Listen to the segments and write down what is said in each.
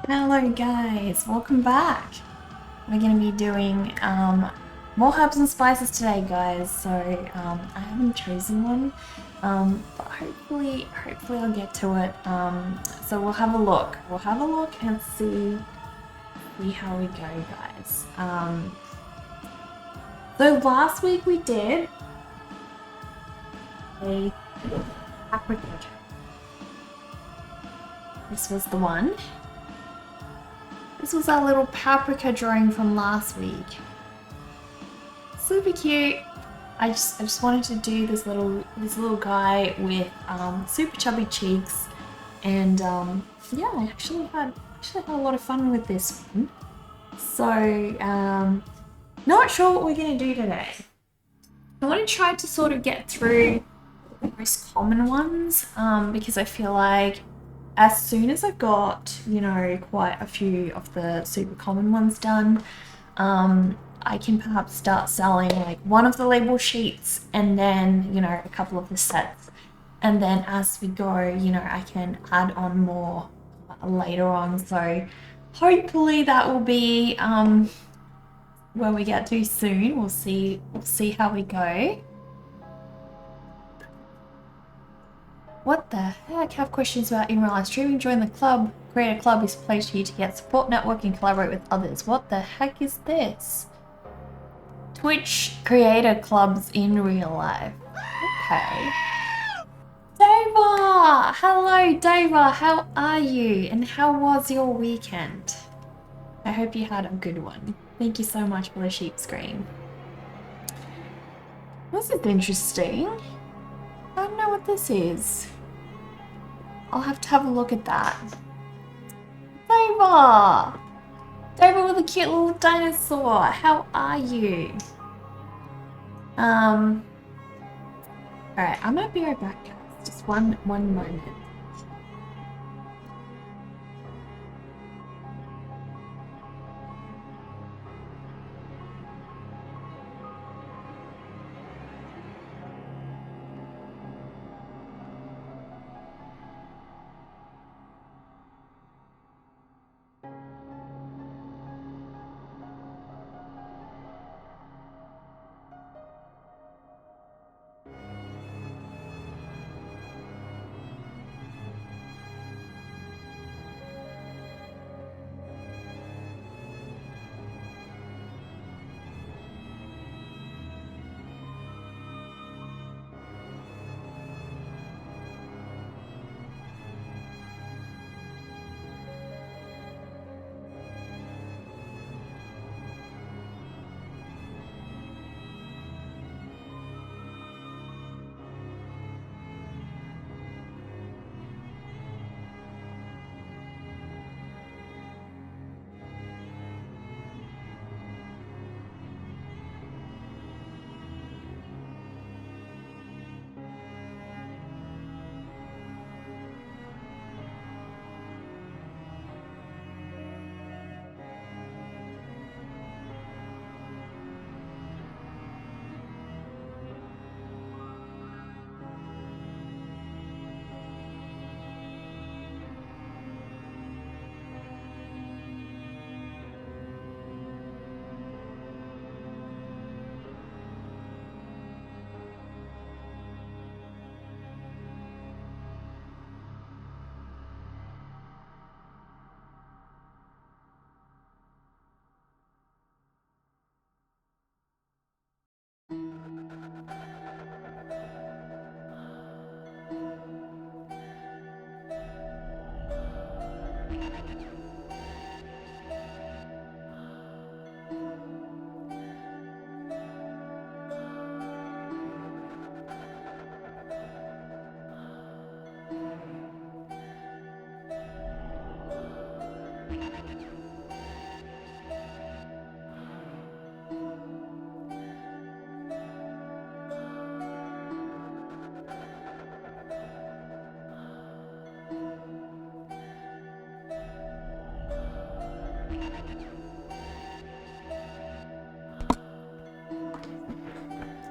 Hello guys, welcome back. We're going to be doing more herbs and spices today, guys. So I haven't chosen one, but hopefully I'll get to it. So we'll have a look. We'll have a look and see how we go, guys. So last week we did a paprika. This was the one. This was our little paprika drawing from last week. Super cute. I just wanted to do this little guy with super chubby cheeks, and yeah, I actually had a lot of fun with this one. So not sure what we're gonna do today. I want to try to sort of get through the most common ones because I feel like as soon as I've got, you know, quite a few of the super common ones done, I can perhaps start selling like one of the label sheets and then, you know, a couple of the sets. And then as we go, you know, I can add on more later on. So hopefully that will be where we get to soon. We'll see how we go. What the heck? Have questions about in real life streaming? Join the club. Create a club is a place for you to get support, network, and collaborate with others. What the heck is this? Twitch creator clubs in real life. Okay. Dava! Hello, Dava. How are you? And how was your weekend? I hope you had a good one. Thank you so much for the sheep screen. This is interesting. I don't know what this is. I'll have to have a look at that. Dava! Dava with a cute little dinosaur. How are you? Alright, I might be right back, guys. Just one moment.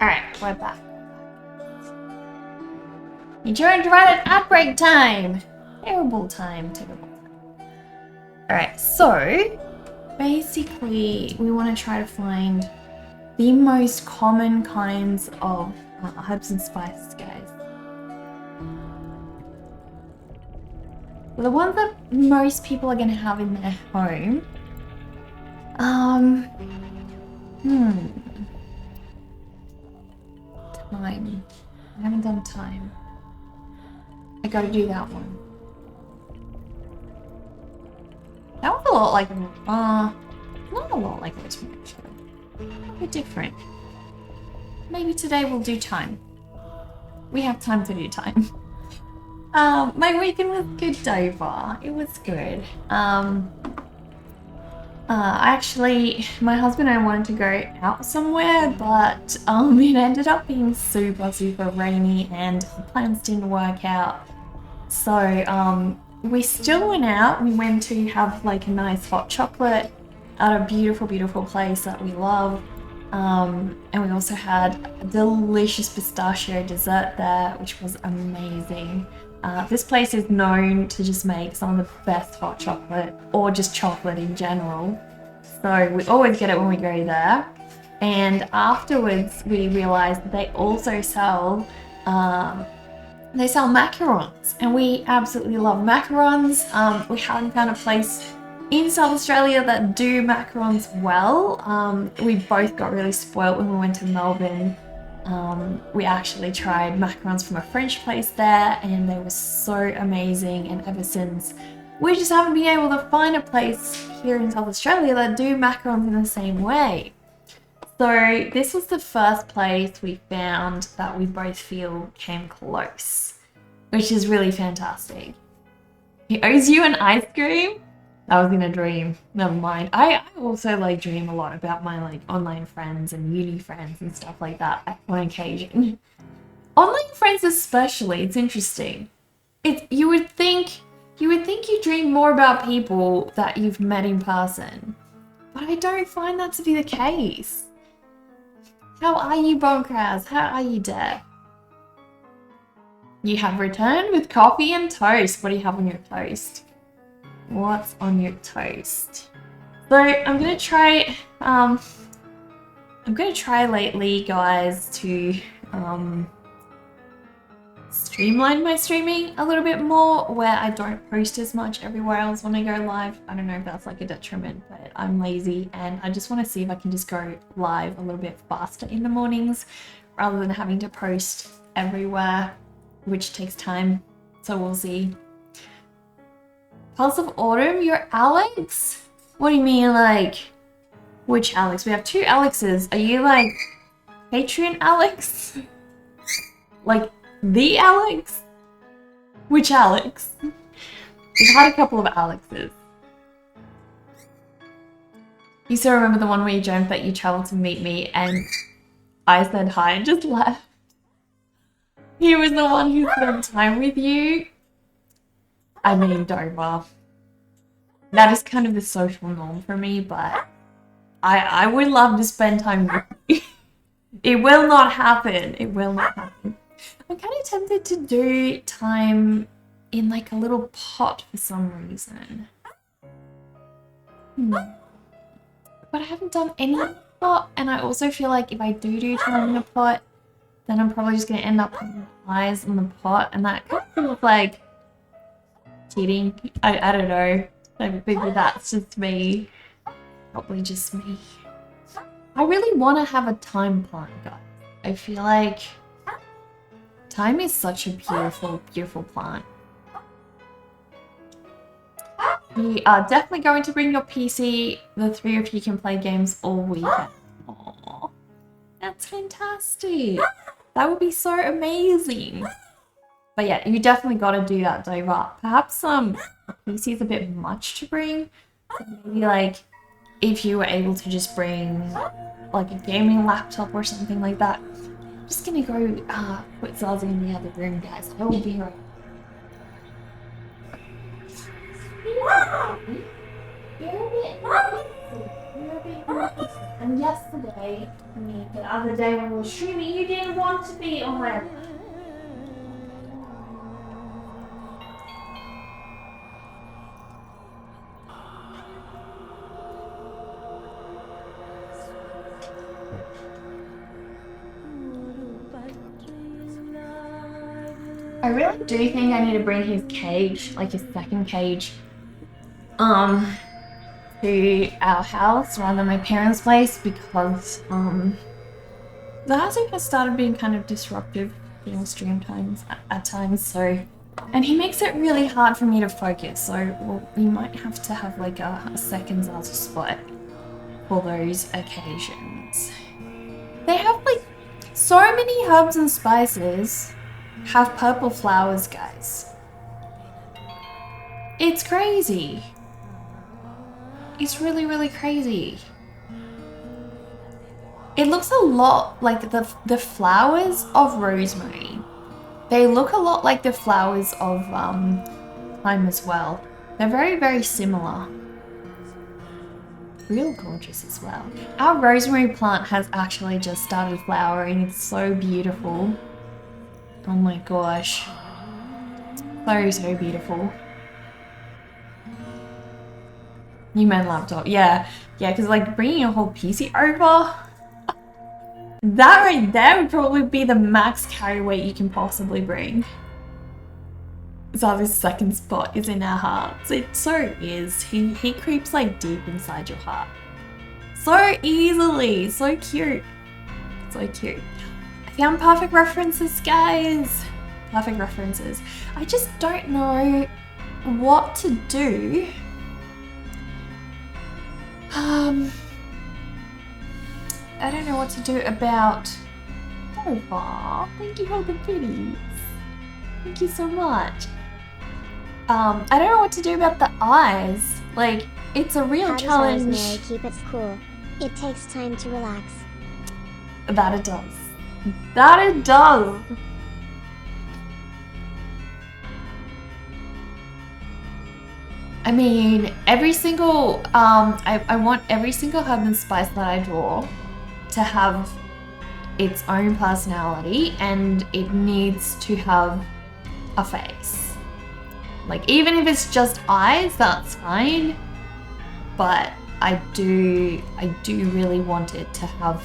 Alright, we're back. You joined right at outbreak time! Terrible time, terrible time. Alright, so basically we want to try to find the most common kinds of herbs and spices, guys. The ones that most people are going to have in their home. Time. I haven't done time. I gotta do that one. That was a lot like, not a lot like rosemary actually. A bit different. Maybe today we'll do time. We have time to do time. My weekend was good, Dover. It was good. Actually, my husband and I wanted to go out somewhere, but it ended up being super, super rainy and plans didn't work out. So, we still went out. We went to have like a nice hot chocolate at a beautiful, beautiful place that we love. And we also had a delicious pistachio dessert there, which was amazing. This place is known to just make some of the best hot chocolate, or just chocolate in general. So we always get it when we go there. And afterwards, we realized that they also sell macarons, and we absolutely love macarons. We haven't found a place in South Australia that do macarons well. We both got really spoilt when we went to Melbourne. We actually tried macarons from a French place there, and they were so amazing, and ever since we just haven't been able to find a place here in South Australia that do macarons in the same way. So this was the first place we found that we both feel came close, which is really fantastic. He owes you an ice cream? That was in a dream. Never mind. I also like dream a lot about my like online friends and uni friends and stuff like that on occasion. Online friends especially, it's interesting. You would think you dream more about people that you've met in person, but I don't find that to be the case. How are you, Bonkraz? How are you, Deb? You have returned with coffee and toast. What do you have on your toast? What's on your toast? So I'm gonna try lately, guys, to streamline my streaming a little bit more, where I don't post as much everywhere else when I go live. I don't know if that's like a detriment, but I'm lazy and I just want to see if I can just go live a little bit faster in the mornings rather than having to post everywhere, which takes time. So we'll see. Pulse of Autumn, you're Alex? What do you mean, like, which Alex? We have two Alexes. Are you like Patreon Alex? Like the Alex? Which Alex? We've had a couple of Alexes. You still remember the one where you dreamt that you traveled to meet me and I said hi and just left? He was the one who spent time with you. I mean, Dover. That is kind of the social norm for me, but I would love to spend time with you. It will not happen. It will not happen. I'm kind of tempted to do time in like a little pot for some reason. But I haven't done any pot, and I also feel like if I do time in a pot, then I'm probably just going to end up putting eyes on the pot, and that kind of feels like cheating. I don't know. Maybe that's just me. Probably just me. I really want to have a time plant, guys. I feel like time is such a beautiful, beautiful plant. We are definitely going to bring your PC. The three of you can play games all weekend. Aww, that's fantastic. That would be so amazing. But yeah, you definitely got to do that, Dover. Perhaps PC is a bit much to bring. So maybe like if you were able to just bring like a gaming laptop or something like that. I'm just gonna go put Zazie in the other room, guys. I will be right back. And yesterday, the other day when we were streaming, you didn't want to be on my. I really do think I need to bring his cage, like his second cage, to our house rather than my parents' place because the housing has started being kind of disruptive during stream times at times. So, and he makes it really hard for me to focus. So we might have to have like a second Zaza spot for those occasions. They have like so many herbs and spices have purple flowers, guys. It's crazy. It's really, really crazy. It looks a lot like the flowers of rosemary. They look a lot like the flowers of thyme as well. They're very, very similar. Real gorgeous as well. Our rosemary plant has actually just started flowering. It's so beautiful. Oh my gosh. So, so beautiful. You meant laptop. Yeah, because like bringing a whole PC over, that right there would probably be the max carry weight you can possibly bring. Zavi's second spot is in our hearts. It so is. He creeps like deep inside your heart. So easily. So cute. So cute. I found perfect references, guys. Perfect references. I just don't know what to do. I don't know what to do about... Oh, thank you for the goodies. Thank you so much. I don't know what to do about the eyes. Like, it's a real challenge. How does Rosemary keep it cool? It takes time to relax. That it does. That it does. I mean, every single, I want every single herb and spice that I draw to have its own personality, and it needs to have a face. Like, even if it's just eyes, that's fine. But I do really want it to have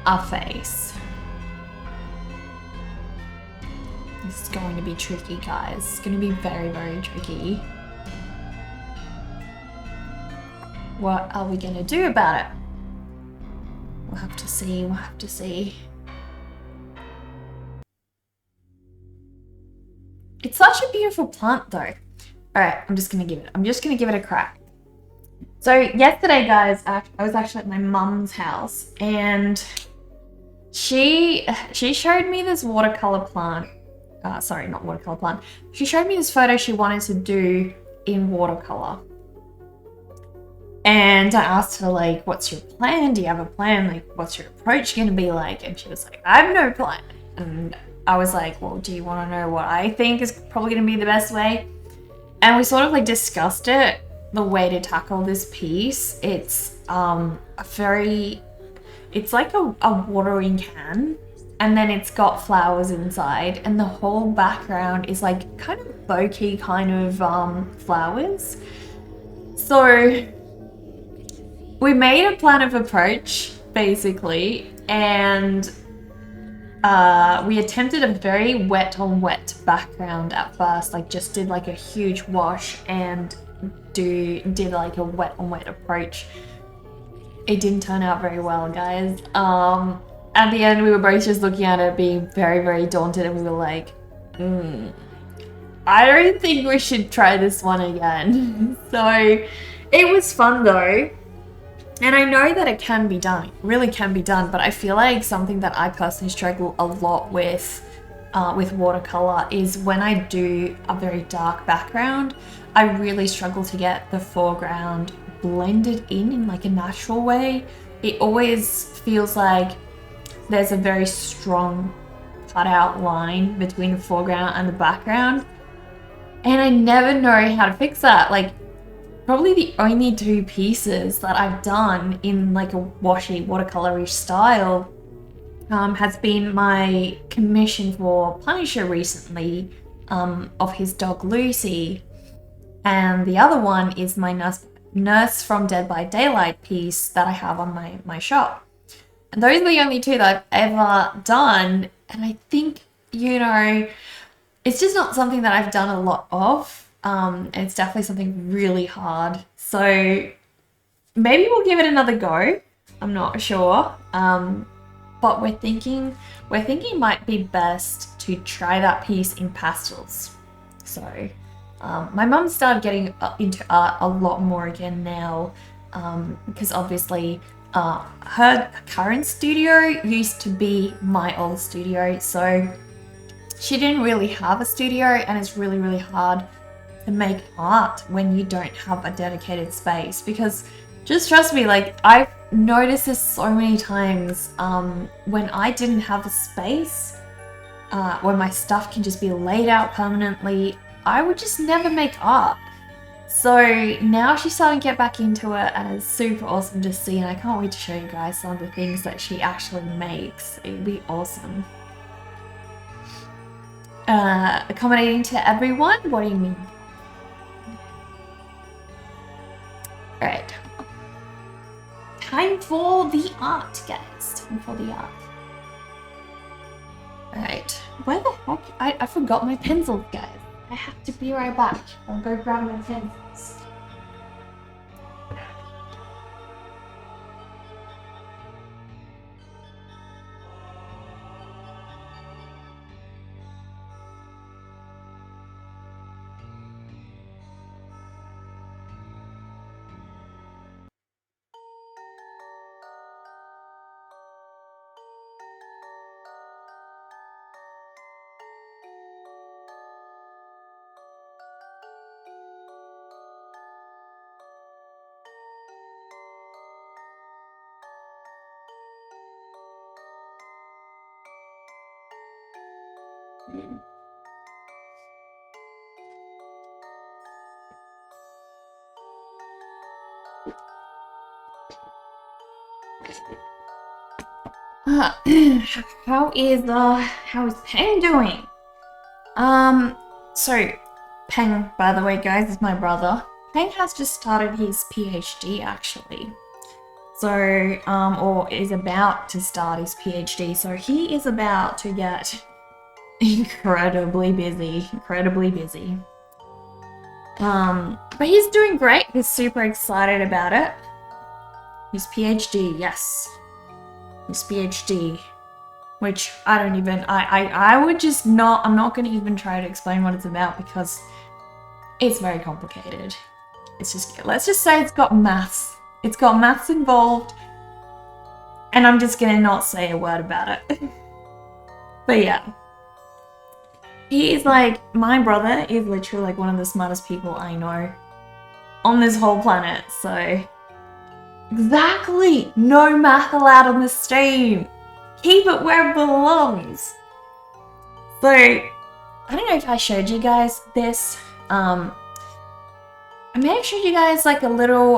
a face. This is going to be tricky, guys. It's going to be very, very tricky. What are we going to do about it? We'll have to see, we'll have to see. It's such a beautiful plant though. Alright, I'm just gonna give it a crack. So yesterday, guys, I was actually at my mum's house and she showed me this watercolor plant. Sorry, not watercolor plant. She showed me this photo she wanted to do in watercolor. And I asked her, like, what's your plan? Do you have a plan? Like, what's your approach going to be like? And she was like, I have no plan. And I was like, well, do you want to know what I think is probably going to be the best way? And we sort of like discussed it, the way to tackle this piece. It's it's like a watering can, and then it's got flowers inside, and the whole background is like kind of bokeh kind of flowers. So we made a plan of approach, basically, and we attempted a very wet on wet background at first, like just did like a huge wash and did like a wet on wet approach. It didn't turn out very well, guys. At the end, we were both just looking at it, being very, very daunted, and we were like, I don't think we should try this one again. So it was fun though. And I know that it can be done, it really can be done, but I feel like something that I personally struggle a lot with watercolor is when I do a very dark background, I really struggle to get the foreground blended in like a natural way. It always feels like there's a very strong cut out line between the foreground and the background. And I never know how to fix that. Like, probably the only two pieces that I've done in like a washy watercolor-ish style has been my commission for Punisher recently of his dog Lucy, and the other one is my Nurse from Dead by Daylight piece that I have on my shop. And those are the only two that I've ever done, and I think, you know, it's just not something that I've done a lot of. And it's definitely something really hard. So maybe we'll give it another go. I'm not sure. But we're thinking it might be best to try that piece in pastels. So my mum started getting into art a lot more again now, because obviously her current studio used to be my old studio, so she didn't really have a studio, and it's really, really hard to make art when you don't have a dedicated space. Because just trust me, like, I've noticed this so many times, when I didn't have a space, where my stuff can just be laid out permanently, I would just never make art. So now she's starting to get back into it, and it's super awesome to see, and I can't wait to show you guys some of the things that she actually makes. It'd be awesome. Accommodating to everyone? What do you mean? Alright. Time for the art, guys. Time for the art. Alright. Where the heck? I forgot my pencils, guys. I have to be right back. I'll go grab my pencils. How is Peng doing? So Peng, by the way, guys, is my brother. Peng has just started his PhD actually. So, or is about to start his PhD. So he is about to get incredibly busy. But he's doing great. He's super excited about it. His PhD, yes. His PhD. Which I don't even, I would just not, I'm not going to even try to explain what it's about because it's very complicated. It's just, let's just say it's got maths. It's got maths involved. And I'm just going to not say a word about it. But yeah. He is like, my brother is literally like one of the smartest people I know on this whole planet. So, exactly. No math allowed on this stream. Keep it where it belongs. So, I don't know if I showed you guys this. I may have showed you guys like a little,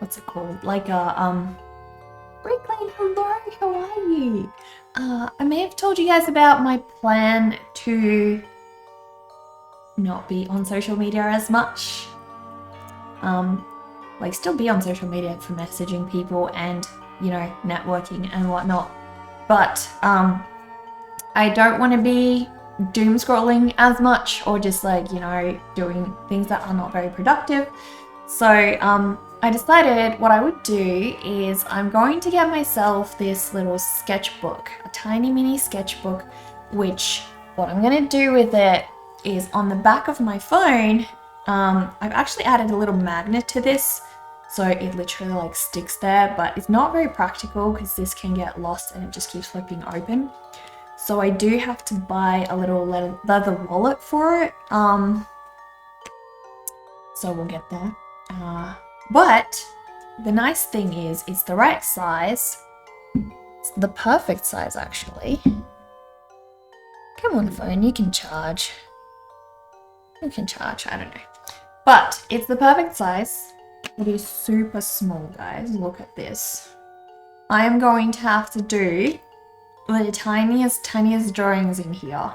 what's it called? Like a, Bricklane, hello, how are you? I may have told you guys about my plan to not be on social media as much. Like still be on social media for messaging people and, you know, networking and whatnot. But I don't want to be doom scrolling as much or just like, you know, doing things that are not very productive. So I decided what I would do is I'm going to get myself this little sketchbook, a tiny mini sketchbook, which what I'm going to do with it is on the back of my phone, I've actually added a little magnet to this. So it literally like sticks there, but it's not very practical because this can get lost and it just keeps flipping open. So I do have to buy a little leather wallet for it. So we'll get there. But the nice thing is it's the right size. It's the perfect size actually. Come on phone, you can charge. You can charge, I don't know. But it's the perfect size. It is super small, guys. Look at this. I am going to have to do the tiniest drawings in here.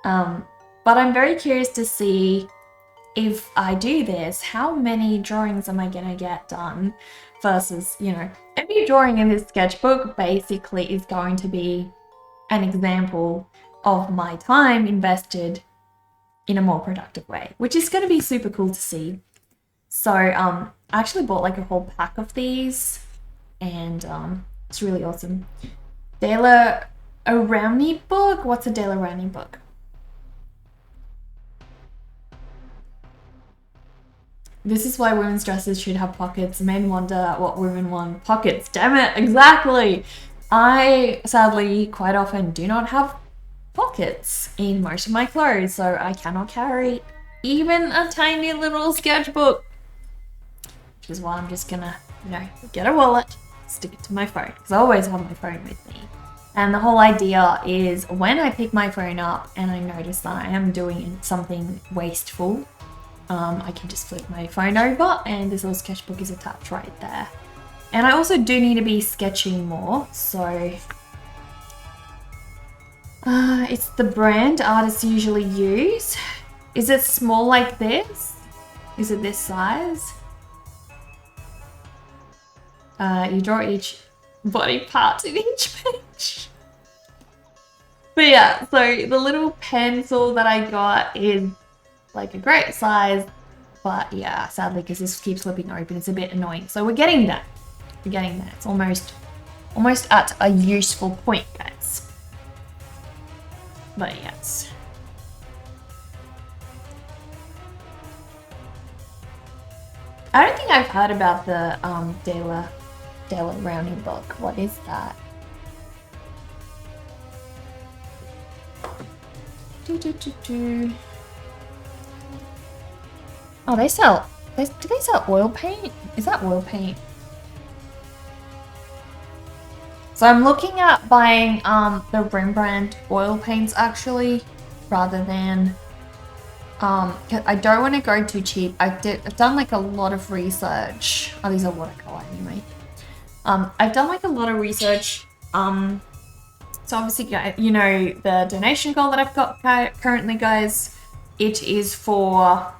But I'm very curious to see if I do this, how many drawings am I gonna get done versus, you know, every drawing in this sketchbook basically is going to be an example of my time invested in a more productive way, which is going to be super cool to see. So I actually bought like a whole pack of these, and it's really awesome. Daler Arouni book? What's a Daler Arouni book? This is why women's dresses should have pockets. Men wonder what women want. Pockets, damn it, exactly. I sadly quite often do not have pockets in most of my clothes, so I cannot carry even a tiny little sketchbook. Which is why I'm just gonna, get a wallet, stick it to my phone, because I always have my phone with me. And the whole idea is when I pick my phone up and I notice that I am doing something wasteful, I can just flip my phone over and this little sketchbook is attached right there. And I also do need to be sketching more, so it's the brand artists usually use. Is it small like this? Is it this size? You draw each body part in each page. But yeah, so the little pencil that I got is like a great size, but yeah, sadly, because this keeps flipping open, it's a bit annoying. So we're getting there. We're getting there. It's almost at a useful point, guys. But yes. I don't think I've heard about the Daler Arouni book. What is that? Oh, do they sell oil paint? Is that oil paint? So I'm looking at buying the Rembrandt oil paints actually, rather than I don't want to go too cheap. I've done like a lot of research. Oh, these are watercolor anyway. I've done like a lot of research. So obviously, you know, the donation goal that I've got currently, guys, it is for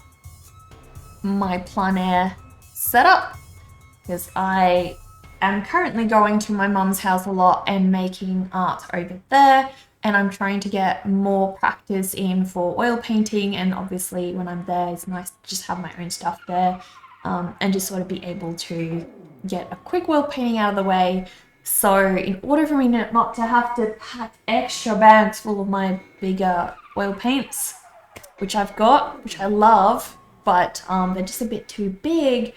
my plein air setup, because I am currently going to my mum's house a lot and making art over there, and I'm trying to get more practice in for oil painting, and obviously when I'm there it's nice to just have my own stuff there, and just sort of be able to get a quick oil painting out of the way. So in order for me not to have to pack extra bags full of my bigger oil paints, which I've got, which I love, but they're just a bit too big,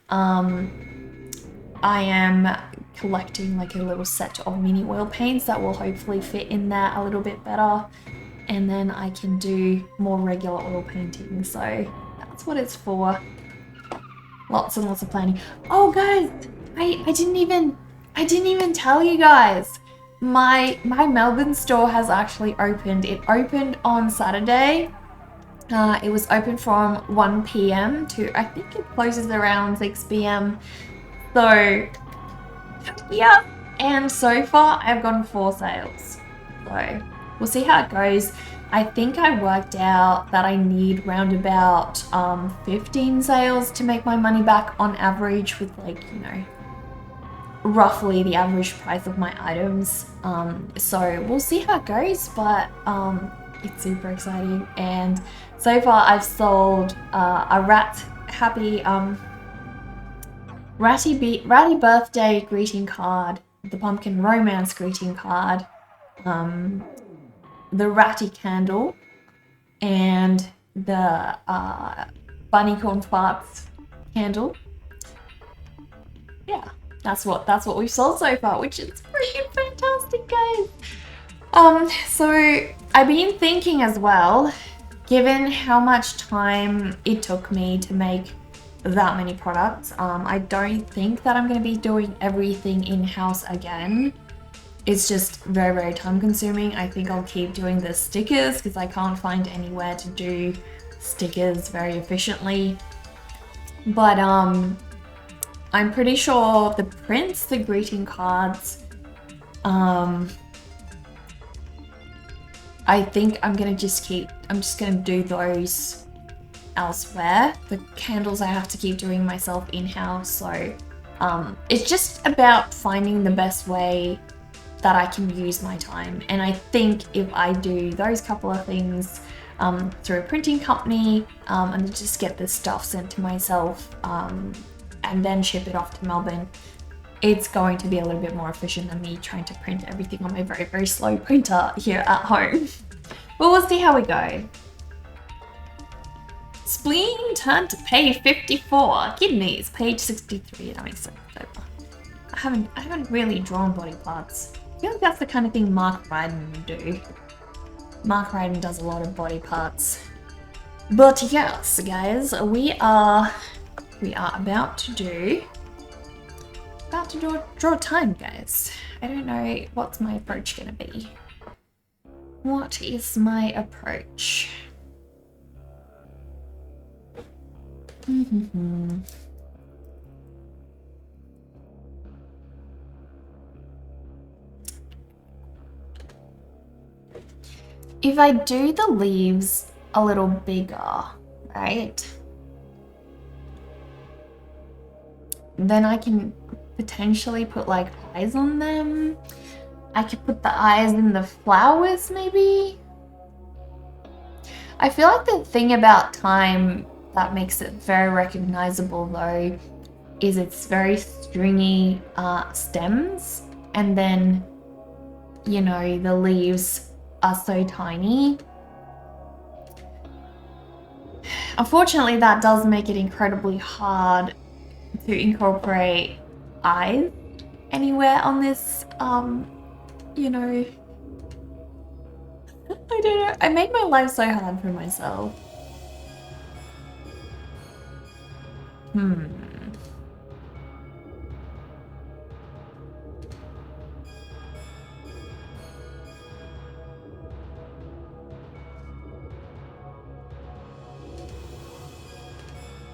I am collecting like a little set of mini oil paints that will hopefully fit in there a little bit better, and then I can do more regular oil painting. So that's what it's for. Lots and lots of planning. Oh guys, I didn't even tell you guys. My Melbourne store has actually opened. It opened on Saturday. It was open from 1 p.m. to, I think it closes around 6 p.m. So yeah, and so far I've gotten 4 sales. So we'll see how it goes. I think I worked out that I need round about 15 sales to make my money back on average, with like, you know, roughly the average price of my items. So we'll see how it goes, but it's super exciting. And so far I've sold a Ratty birthday greeting card, the pumpkin romance greeting card, the Ratty candle, and the bunny corn farts candle. Yeah, that's what we've sold so far, which is freaking fantastic, guys. So I've been thinking as well, given how much time it took me to make that many products, I don't think that I'm going to be doing everything in-house again. It's just very, very time consuming. I think I'll keep doing the stickers because I can't find anywhere to do stickers very efficiently. But I'm pretty sure the prints, the greeting cards, I think I'm just gonna do those elsewhere. The candles I have to keep doing myself in-house, so it's just about finding the best way that I can use my time. And I think if I do those couple of things through a printing company and just get this stuff sent to myself and then ship it off to Melbourne, it's going to be a little bit more efficient than me trying to print everything on my very, very slow printer here at home. But we'll see how we go. Spleen turned to page 54. Kidneys, page 63. That makes sense. I haven't really drawn body parts. I feel like that's the kind of thing Mark Ryden would do. Mark Ryden does a lot of body parts. But yes, guys, we are about to draw time, guys. I don't know what's my approach gonna be. What is my approach? If I do the leaves a little bigger, right? Then I can potentially put like eyes on them. I could put the eyes in the flowers maybe. I feel like the thing about time that makes it very recognizable though is it's very stringy stems, and then, you know, the leaves are so tiny. Unfortunately, that does make it incredibly hard to incorporate eyes anywhere on this, you know, I don't know. I made my life so hard for myself.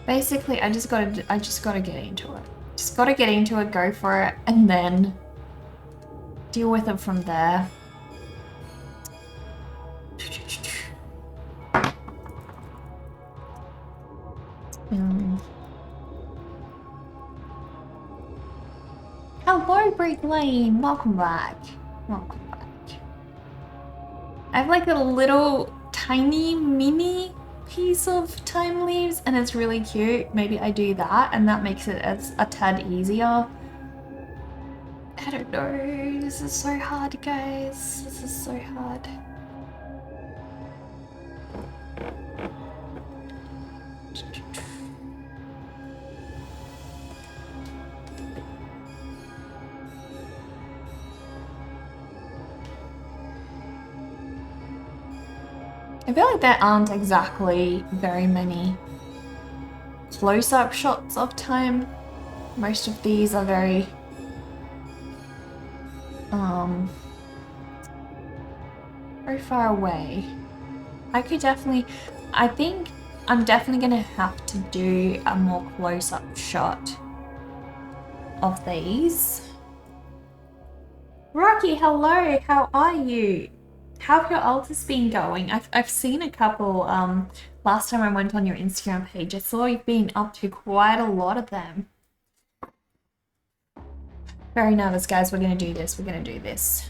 Basically, I just gotta get into it. Just gotta get into it, go for it, and then deal with it from there. Hello, Break Lane. Welcome back. Welcome back. I have like a little tiny mini piece of time leaves and it's really cute. Maybe I do that and that makes it as a tad easier. I don't know. This is so hard, guys. This is so hard. I feel like there aren't exactly very many close-up shots of time. Most of these are very very far away. I think I'm definitely gonna have to do a more close-up shot of these. Rocky, hello, how are you? How have your altars been going? I've seen a couple, last time I went on your Instagram page, I saw you've been up to quite a lot of them. Very nervous, guys. We're gonna do this. We're gonna do this.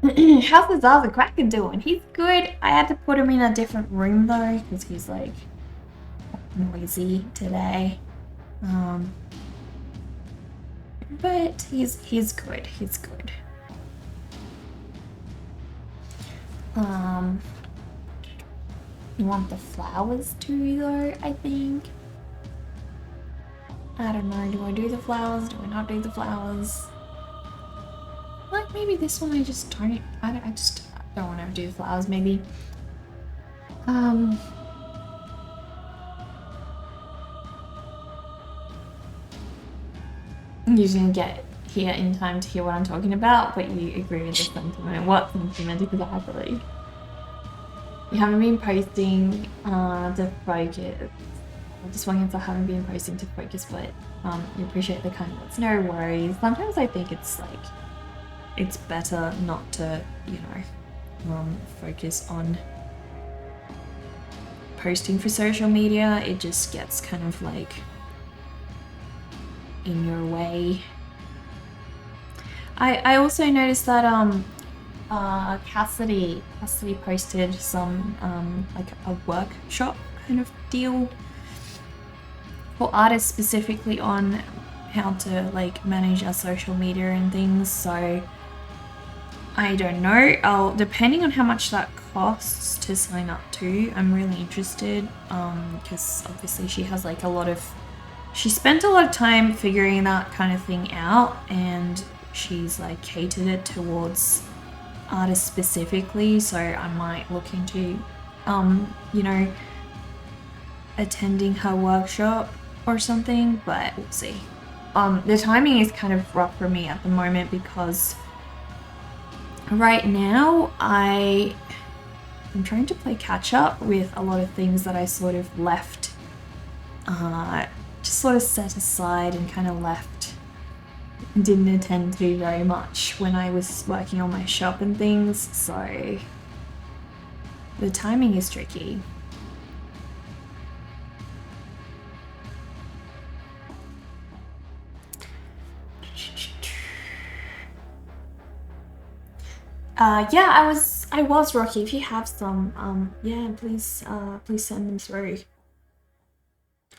How's the Zaza Cracker doing? He's good. I had to put him in a different room though, because he's like noisy today. But he's good. He's good. You want the flowers too though, I think. I don't know, do I do the flowers? Do I not do the flowers? Like maybe this one I just don't, I just don't want to do the flowers, maybe. You didn't get here in time to hear what I'm talking about, but you agree with the sentiment. What sentiment exactly? You haven't been posting to focus. I just wanted to haven't been posting to focus, but you appreciate the kind words. No worries. Sometimes I think it's like it's better not to, you know, focus on posting for social media. It just gets kind of like in your way. I also noticed that Cassidy posted some like a workshop kind of deal for artists specifically on how to like manage our social media and things. So I don't know. Depending on how much that costs to sign up to, I'm really interested. Because obviously she has like she spent a lot of time figuring that kind of thing out, and she's like catered it towards artists specifically. So I might look into, you know, attending her workshop or something, but we'll see. The timing is kind of rough for me at the moment because right now I'm trying to play catch up with a lot of things that I sort of left, just sort of set aside and kind of left, didn't attend to very much when I was working on my shop and things, so the timing is tricky. Yeah, I was Rocky. If you have some, yeah, please send them through.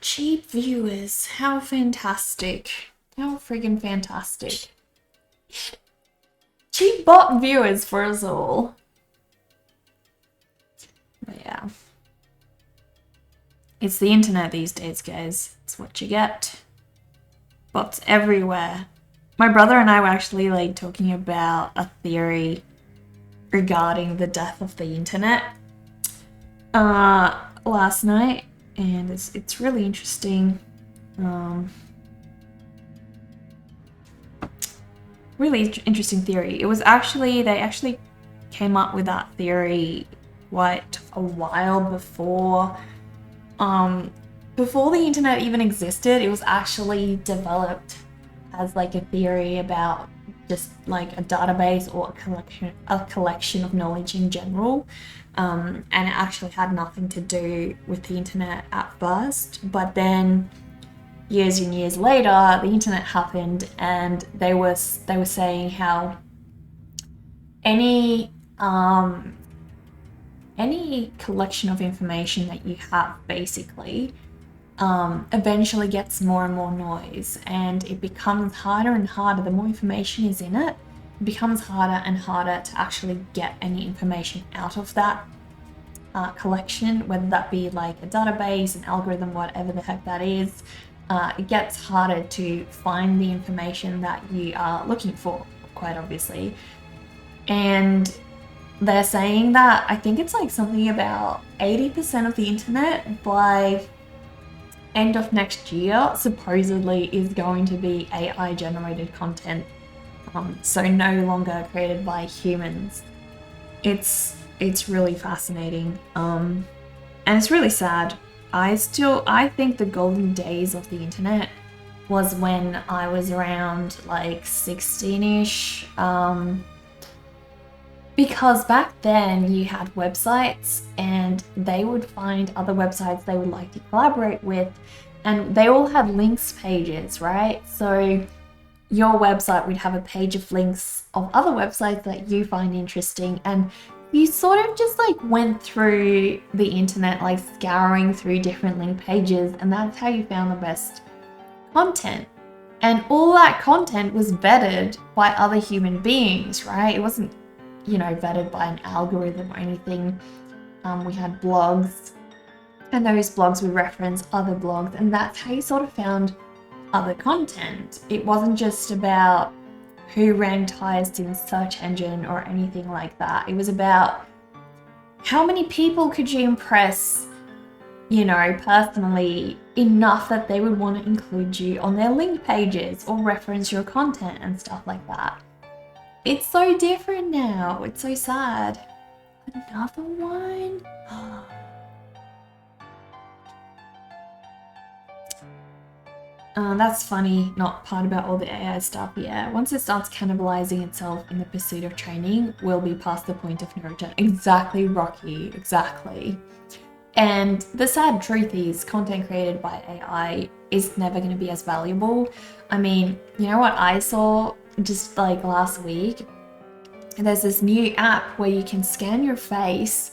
Cheap viewers, how fantastic. How friggin' fantastic. Cheap bot viewers for us all. But yeah. It's the internet these days, guys. It's what you get. Bots everywhere. My brother and I were actually like talking about a theory regarding the death of the internet last night, and it's really interesting. Really interesting theory. It was actually, they actually came up with that theory quite a while before the internet even existed. It was actually developed as like a theory about just like a database or a collection of knowledge in general, and it actually had nothing to do with the internet at first. But then years and years later, the internet happened, and they were saying how any collection of information that you have basically eventually gets more and more noise, and it becomes harder and harder. The more information is in it, it becomes harder and harder to actually get any information out of that collection, whether that be like a database, an algorithm, whatever the heck that is. It gets harder to find the information that you are looking for, quite obviously. And they're saying that, I think it's like something about 80% of the internet by end of next year supposedly is going to be AI generated content, so no longer created by humans. It's really fascinating, and it's really sad. I think the golden days of the internet was when I was around like 16ish, because back then you had websites and they would find other websites they would like to collaborate with, and they all had links pages, right? So your website would have a page of links of other websites that you find interesting, and you sort of just like went through the internet, like scouring through different link pages, and that's how you found the best content. And all that content was vetted by other human beings, right? It wasn't, you know, vetted by an algorithm or anything. We had blogs, and those blogs would reference other blogs, and that's how you sort of found other content. It wasn't just about who ranked highest in search engine or anything like that. It was about how many people could you impress, you know, personally enough that they would want to include you on their link pages or reference your content and stuff like that. It's so different now. It's so sad. Another one? That's funny, not part about all the AI stuff. Yeah, once it starts cannibalizing itself in the pursuit of training, we'll be past the point of no return. Exactly, Rocky, exactly. And the sad truth is, content created by AI is never going to be as valuable. I mean, you know what I saw just like last week, there's this new app where you can scan your face,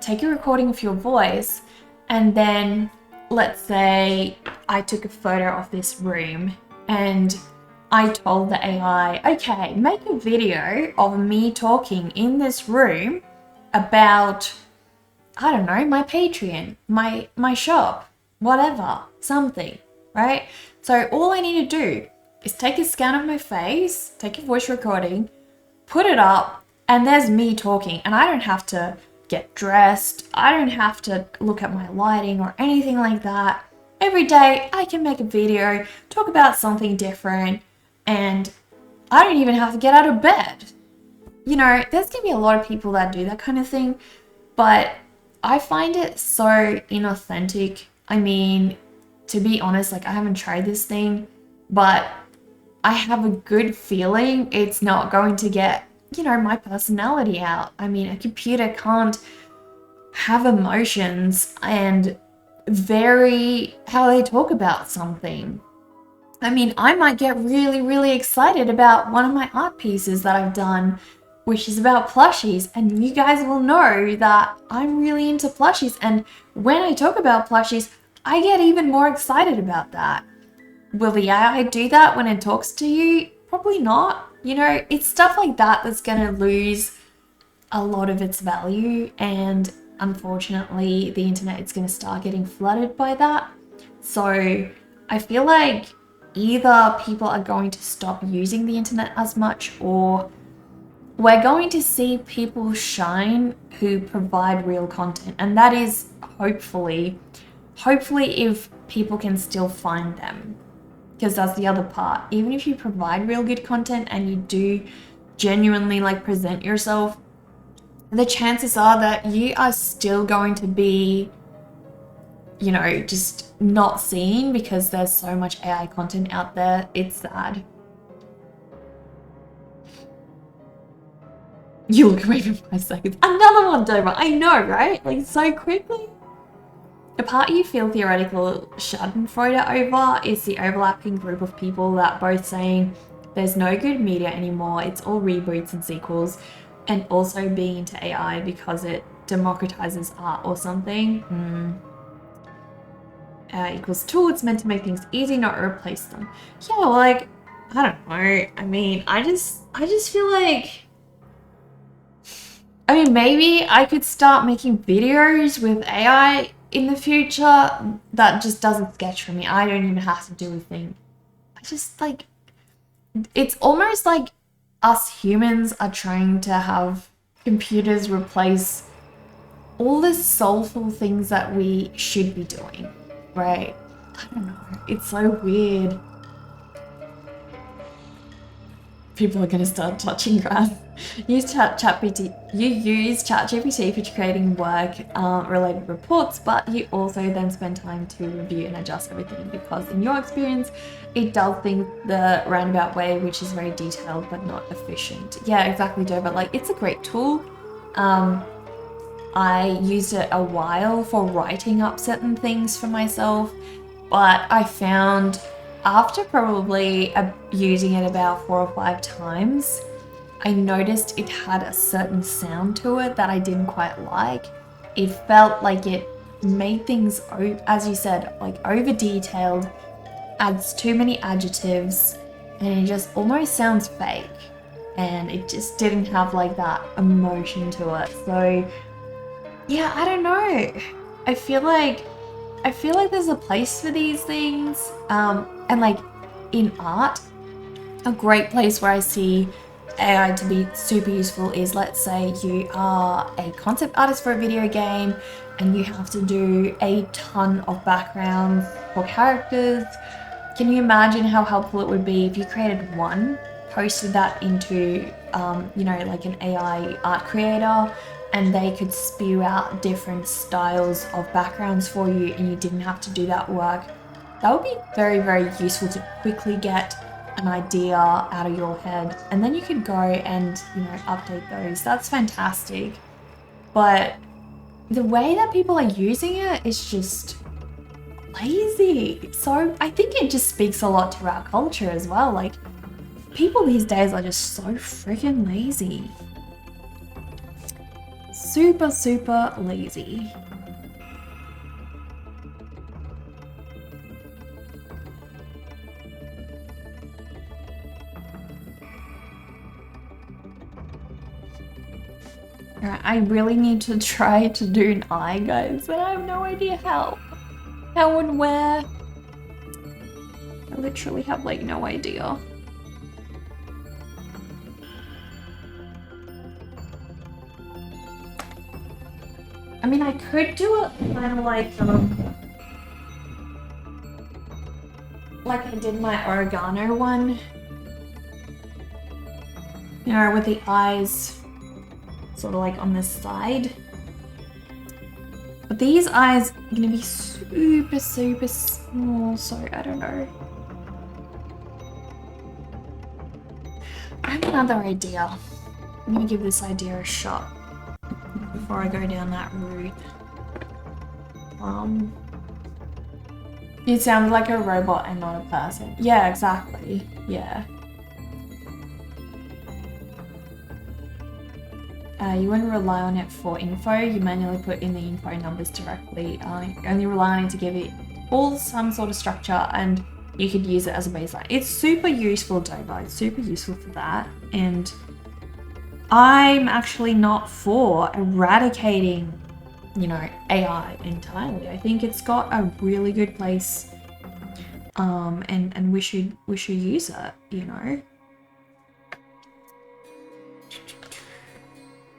take a recording of your voice, and then let's say I took a photo of this room and I told the AI, okay, make a video of me talking in this room about, I don't know, my Patreon, my shop, whatever, something, right? So all I need to do is take a scan of my face, take a voice recording, put it up, and there's me talking, and I don't have to get dressed. I don't have to look at my lighting or anything like that. Every day I can make a video, talk about something different, and I don't even have to get out of bed. You know, there's gonna be a lot of people that do that kind of thing, but I find it so inauthentic. I mean, to be honest, like I haven't tried this thing, but I have a good feeling it's not going to get, you know, my personality out. I mean, a computer can't have emotions and vary how they talk about something. I mean, I might get really, really excited about one of my art pieces that I've done, which is about plushies, and you guys will know that I'm really into plushies, and when I talk about plushies, I get even more excited about that. Will the AI do that when it talks to you? Probably not. You know, it's stuff like that that's gonna lose a lot of its value, and unfortunately the internet is gonna start getting flooded by that. So I feel like either people are going to stop using the internet as much, or we're going to see people shine who provide real content, and that is hopefully if people can still find them, because that's the other part. Even if you provide real good content and you do genuinely like present yourself, the chances are that you are still going to be, you know, just not seen because there's so much AI content out there. It's sad. You look away for 5 seconds. Another one, Dover. I know, right? Like, so quickly. The part you feel theoretical schadenfreude over is the overlapping group of people that both saying there's no good media anymore, it's all reboots and sequels, and also being into AI because it democratizes art or something. Equals tool, it's meant to make things easy, not replace them. Yeah, like, I don't know. I mean, I just feel like, I mean, maybe I could start making videos with AI in the future. That just doesn't sketch for me. I don't even have to do a thing. I just like, it's almost like us humans are trying to have computers replace all the soulful things that we should be doing, right? I don't know. It's so weird. People are going to start touching grass. You use ChatGPT for creating work-related reports, but you also then spend time to review and adjust everything because, in your experience, it does things the roundabout way, which is very detailed but not efficient. Yeah, exactly, Dover. Like, it's a great tool. I used it a while for writing up certain things for myself, but I found after probably using it about 4 or 5 times, I noticed it had a certain sound to it that I didn't quite like. It felt like it made things, as you said, like over detailed, adds too many adjectives, and it just almost sounds fake. And it just didn't have like that emotion to it. So yeah, I don't know. I feel like there's a place for these things. And like in art, a great place where I see AI to be super useful is, let's say you are a concept artist for a video game and you have to do a ton of backgrounds for characters. Can you imagine how helpful it would be if you created one, posted that into, you know, like an AI art creator, and they could spew out different styles of backgrounds for you and you didn't have to do that work? That would be very, very useful to quickly get an idea out of your head, and then you could go and, you know, update those. That's fantastic. But the way that people are using it is just lazy. So I think it just speaks a lot to our culture as well. Like, People these days are just so freaking lazy. Super, super lazy. Alright, I really need to try to do an eye, guys, but I have no idea how and where. I literally have like no idea. I mean, I could do it kind of like I did my oregano one. You know, with the eyes sort of like on this side. But these eyes are gonna be super, super small, so I don't know. I have another idea. I'm gonna give this idea a shot before I go down that route. You sound like a robot and not a person. Yeah, exactly. Yeah. You wouldn't rely on it for info. You manually put in the info numbers directly. Only rely on it to give it all some sort of structure, and you could use it as a baseline. It's super useful, Doba. It's super useful for that. And I'm actually not for eradicating, you know, AI entirely. I think it's got a really good place, and we should use it, you know.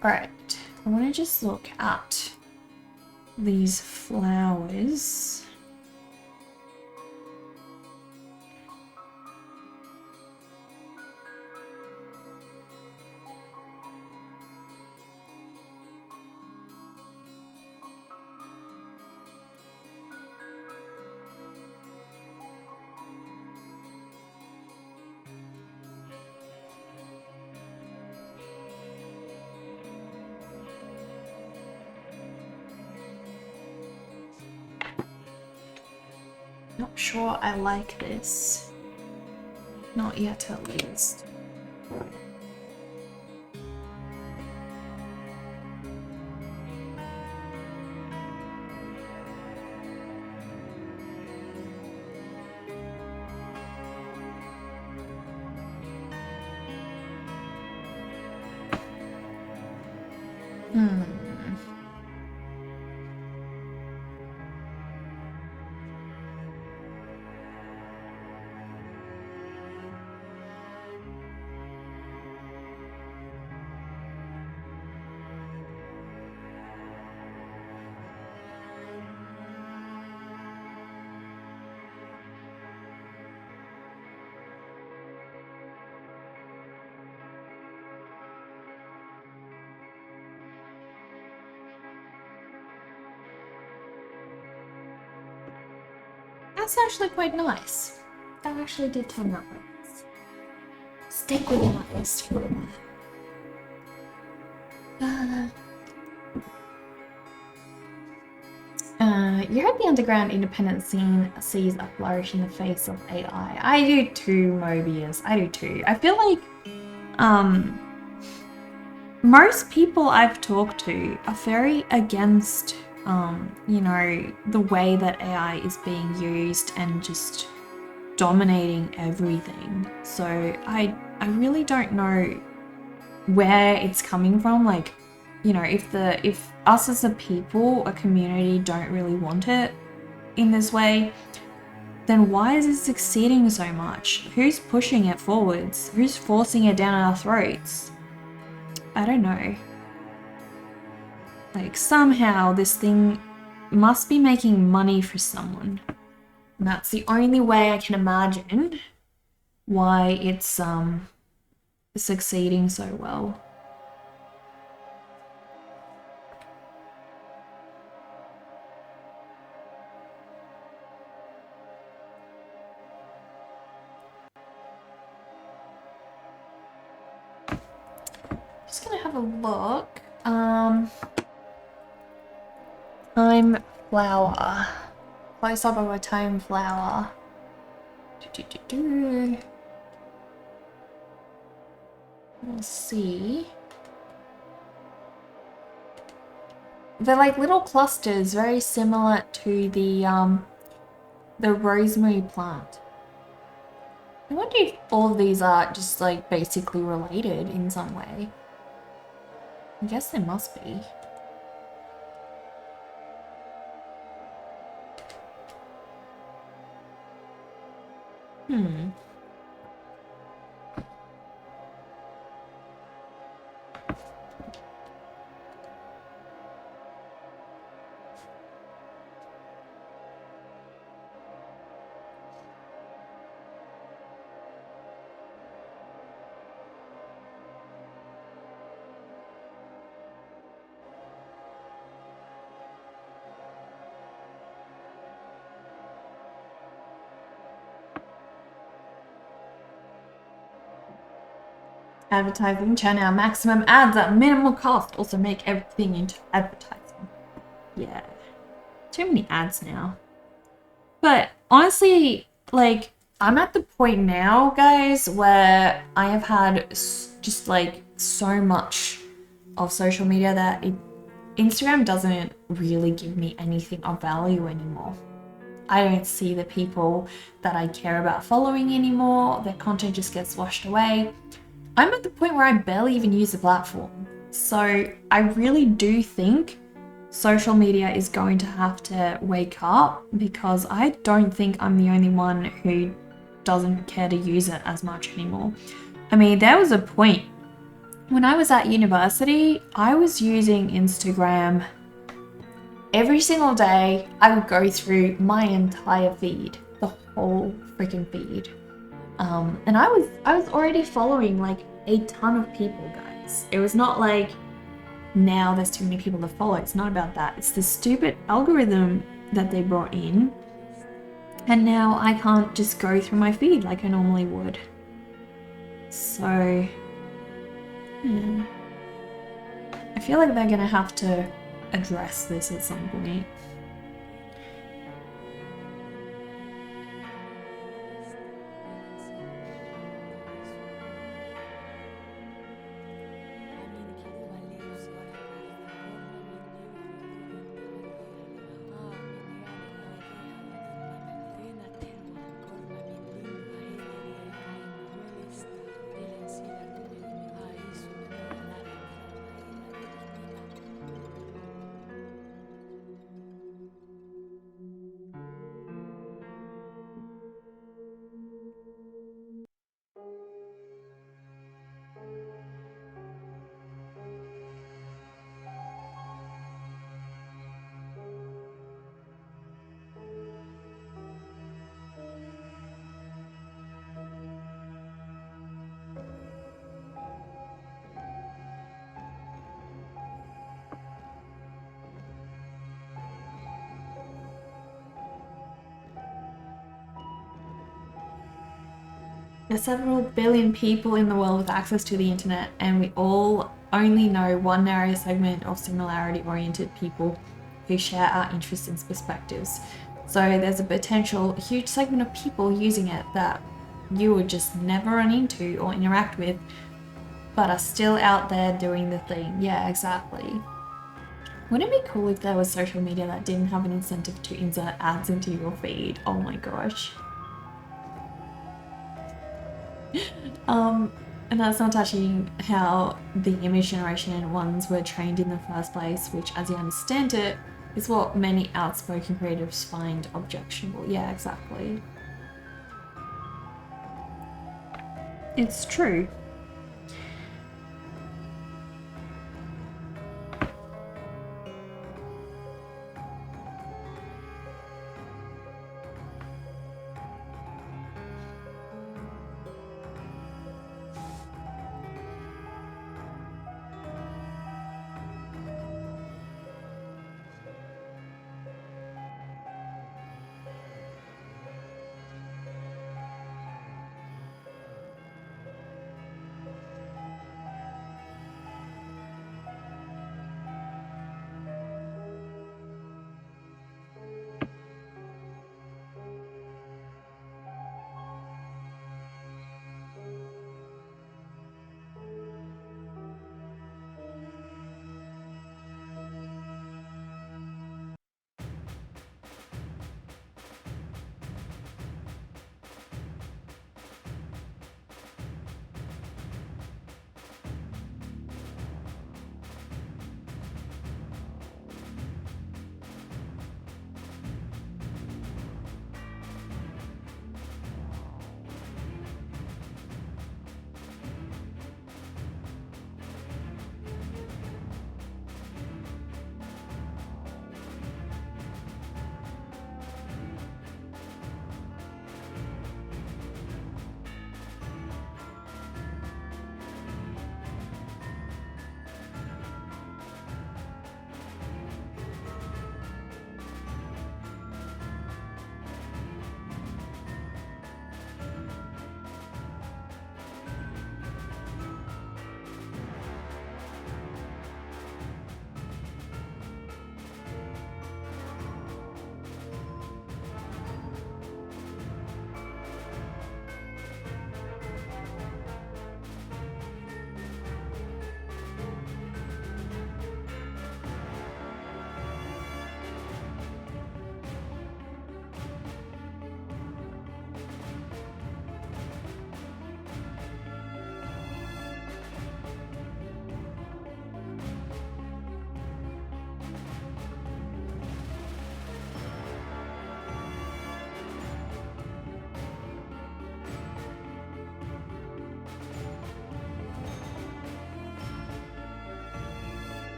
Alright, I want to just look at these flowers. Not sure I like this. Not yet, at least. That's actually quite nice. That actually did turn out nice. Stick with the artist for a while. You heard the underground independent scene sees a flourish in the face of AI. I do too, Mobius. I do too. I feel like most people I've talked to are very against you know, the way that AI is being used and just dominating everything. So I really don't know where it's coming from. Like, you know, if us as a people, a community, don't really want it in this way, then why is it succeeding so much? Who's pushing it forwards? Who's forcing it down our throats? I don't know. Like, somehow this thing must be making money for someone. And that's the only way I can imagine why it's succeeding so well. Just gonna have a look. Time flower. Close up of a time flower. Let's see. They're like little clusters, very similar to the rosemary plant. I wonder if all of these are just like basically related in some way. I guess they must be. Hmm. Advertising, churn out maximum ads at minimal cost. Also make everything into advertising. Yeah. Too many ads now. But honestly, like, I'm at the point now, guys, where I have had just like so much of social media that Instagram doesn't really give me anything of value anymore. I don't see the people that I care about following anymore. Their content just gets washed away. I'm at the point where I barely even use the platform. So I really do think social media is going to have to wake up, because I don't think I'm the only one who doesn't care to use it as much anymore. I mean, there was a point when I was at university, I was using Instagram every single day. I would go through my entire feed, the whole freaking feed. And I was already following like a ton of people, guys. It was not like now there's too many people to follow. It's not about that. It's the stupid algorithm that they brought in. And now I can't just go through my feed like I normally would. So, yeah. I feel like they're gonna have to address this at some point. There's several billion people in the world with access to the internet, and we all only know one narrow segment of similarity-oriented people who share our interests and perspectives. So there's a potential huge segment of people using it that you would just never run into or interact with, but are still out there doing the thing. Yeah, exactly. Wouldn't it be cool if there was social media that didn't have an incentive to insert ads into your feed? Oh my gosh. And that's not touching how the image generation ones were trained in the first place, which, as you understand it, is what many outspoken creatives find objectionable. Yeah, exactly. It's true.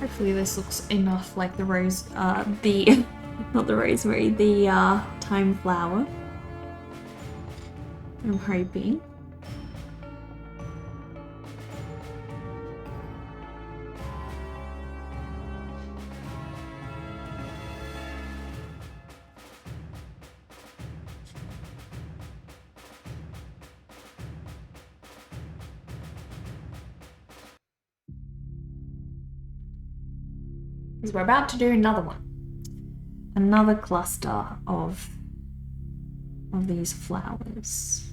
hopefully this looks enough like the rose, the, not the rosemary, the thyme flower. I'm hoping. Because we're about to do another one. Another cluster of these flowers.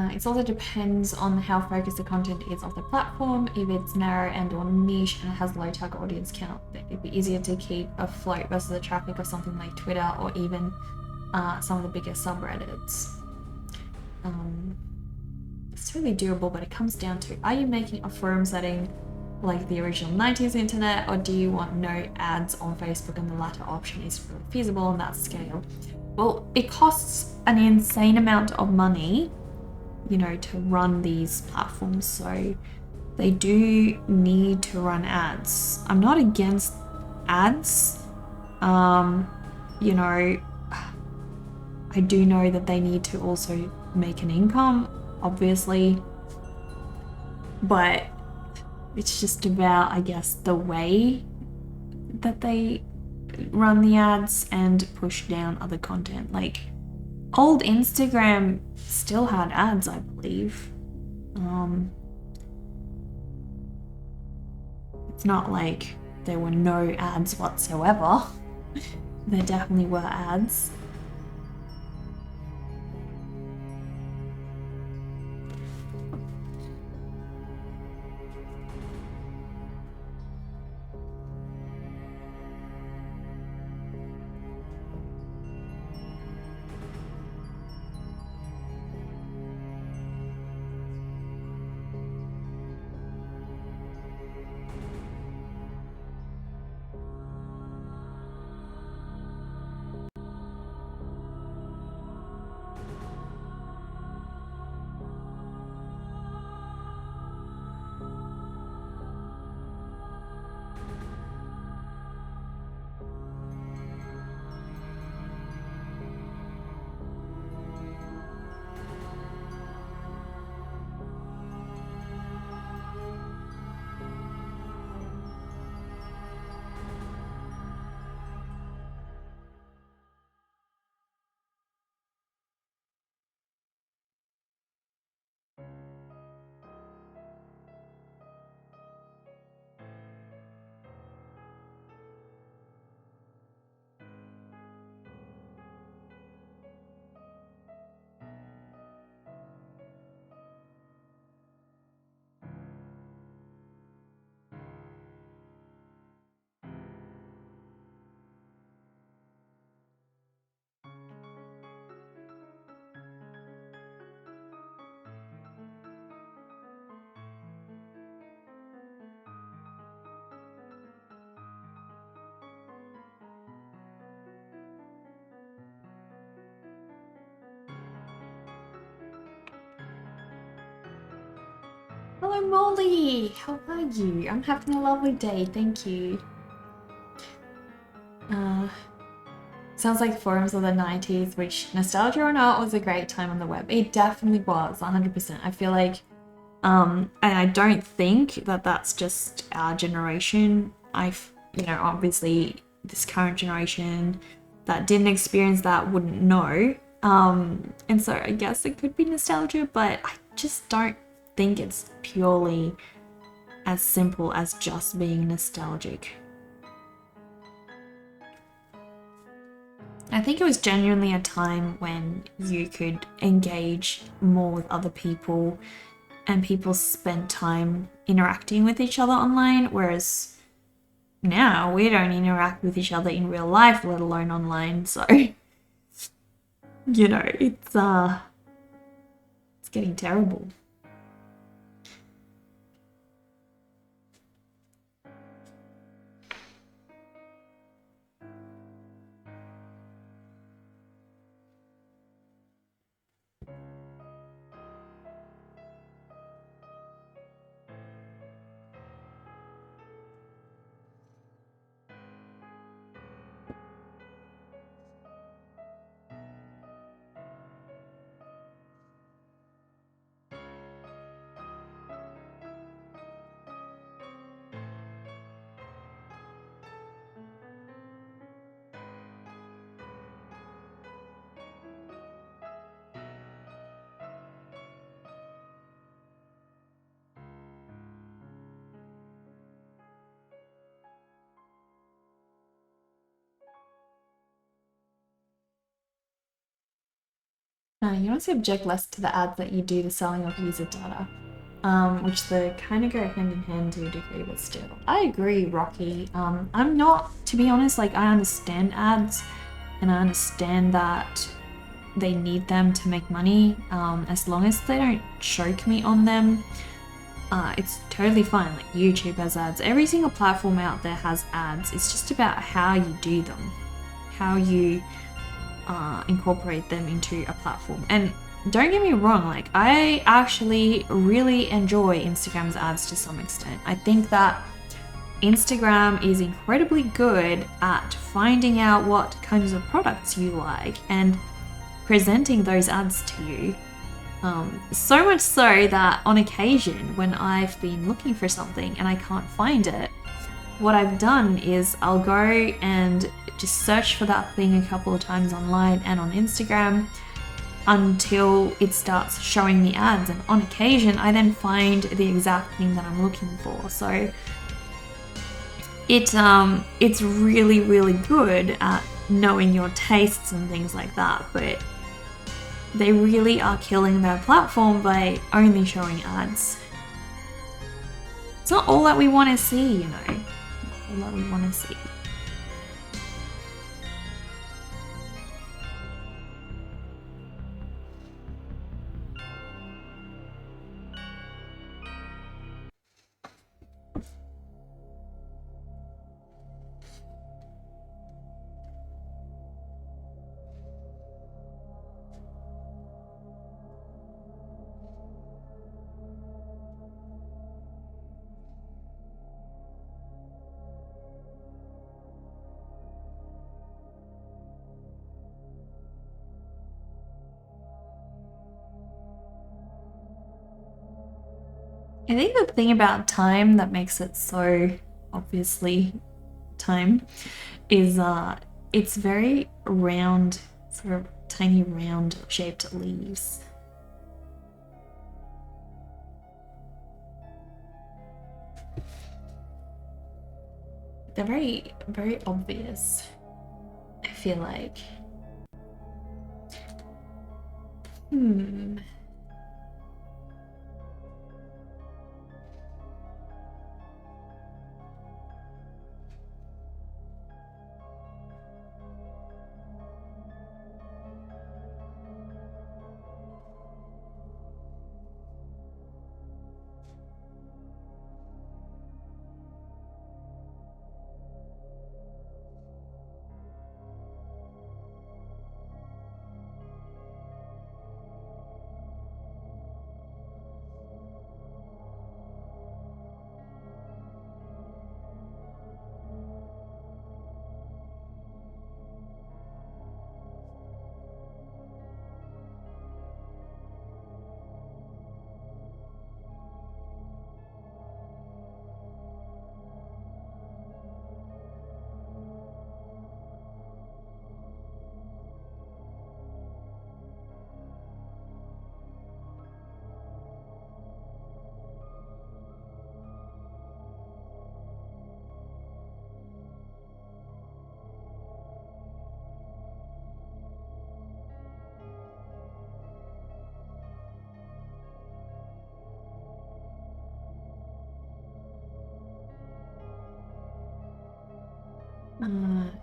It also depends on how focused the content is of the platform. If it's narrow and or niche and has low target audience count, it'd be easier to keep afloat versus the traffic of something like Twitter or even some of the bigger subreddits. It's really doable, but it comes down to, are you making a forum setting like the original 90s internet, or do you want no ads on Facebook and the latter option is really feasible on that scale? Well, it costs an insane amount of money, you know, to run these platforms, so they do need to run ads. I'm not against ads. You know, I do know that they need to also make an income, obviously, but it's just about, I guess, the way that they run the ads and push down other content. Like, old Instagram still had ads, I believe. It's not like there were no ads whatsoever. There definitely were ads. Hello Molly, how are you? I'm having a lovely day, thank you. Sounds like forums of the 90s, which, nostalgia or not, was a great time on the web. It definitely was, 100%. I feel like, and I don't think that that's just our generation. You know, obviously this current generation that didn't experience that wouldn't know. And so I guess it could be nostalgia, but I just don't think it's purely as simple as just being nostalgic. I think it was genuinely a time when you could engage more with other people and people spent time interacting with each other online, whereas now we don't interact with each other in real life, let alone online. So, you know, it's getting terrible. You honestly object less to the ads that you do to selling of user data, which they kind of go hand in hand to a degree, but still. I agree, Rocky. I'm not, to be honest, like, I understand ads and I understand that they need them to make money. As long as they don't choke me on them, it's totally fine. Like, YouTube has ads. Every single platform out there has ads. It's just about how you do them, how you incorporate them into a platform. And don't get me wrong, like, I actually really enjoy Instagram's ads to some extent. I think that Instagram is incredibly good at finding out what kinds of products you like and presenting those ads to you. So much so that on occasion, when I've been looking for something and I can't find it, what I've done is I'll go and just search for that thing a couple of times online and on Instagram until it starts showing me ads, and on occasion I then find the exact thing that I'm looking for. So it's really, really good at knowing your tastes and things like that, but they really are killing their platform by only showing ads. It's not all that we want to see, you know. All that we want to see. I think the thing about time that makes it so obviously time is it's very round, sort of tiny round shaped leaves. They're very, very obvious, I feel like.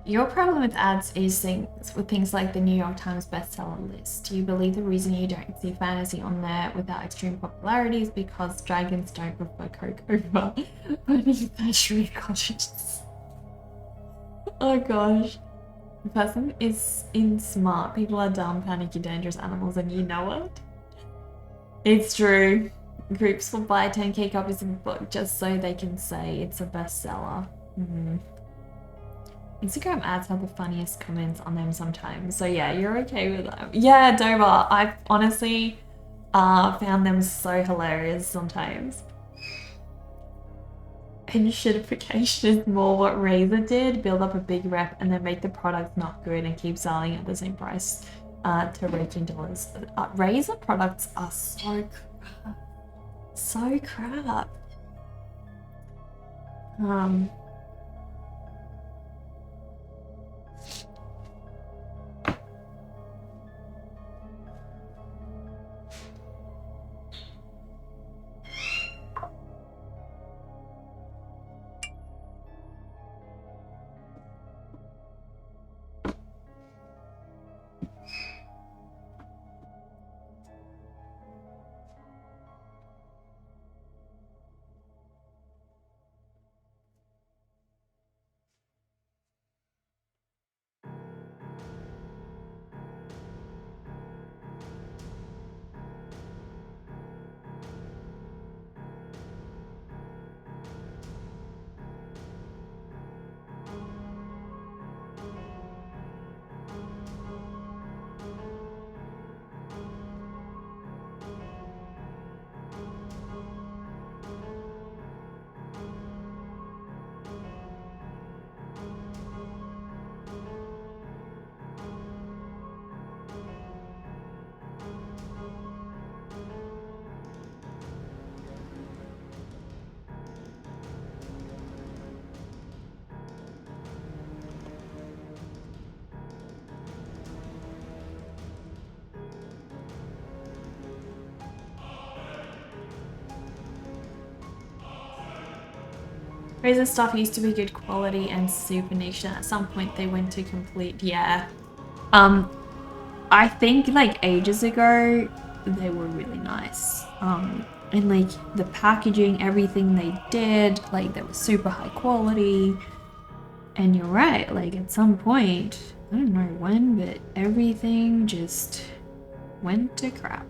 Your problem with ads is with things like the New York Times bestseller list. Do you believe the reason you don't see fantasy on there without extreme popularity is because dragons don't prefer Coke over owning luxury cottages? Oh gosh. The person is in smart. People are dumb, panicky, dangerous animals, and you know it. It's true. Groups will buy 10k copies of a book just so they can say it's a bestseller. Instagram ads have the funniest comments on them sometimes. So yeah, you're okay with them. Yeah, Dover. I've honestly found them so hilarious sometimes. And shitification is more what Razer did, build up a big rep and then make the product not good and keep selling at the same price to rake in dollars. Razer products are so crap. So crap. Razer stuff used to be good quality and super niche, and at some point they went to complete, yeah. I think like ages ago they were really nice. And like the packaging, everything they did, like they were super high quality. And you're right, like at some point, I don't know when, but everything just went to crap.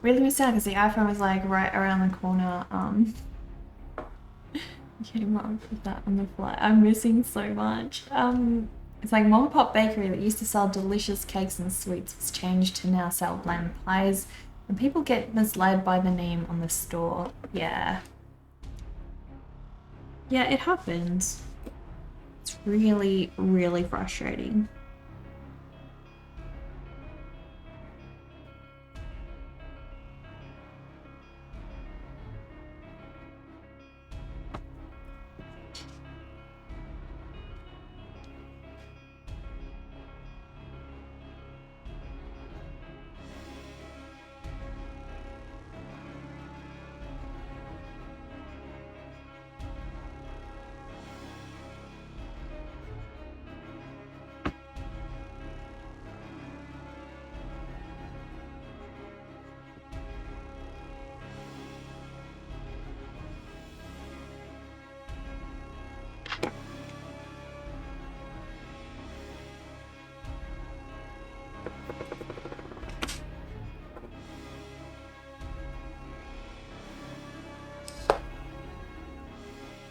Really sad because the iPhone was like right around the corner. Came up with that on the fly. I'm missing so much. It's like Mom and Pop Bakery that used to sell delicious cakes and sweets was changed to now sell bland pies, and people get misled by the name on the store. Yeah. Yeah, it happens. It's really, really frustrating.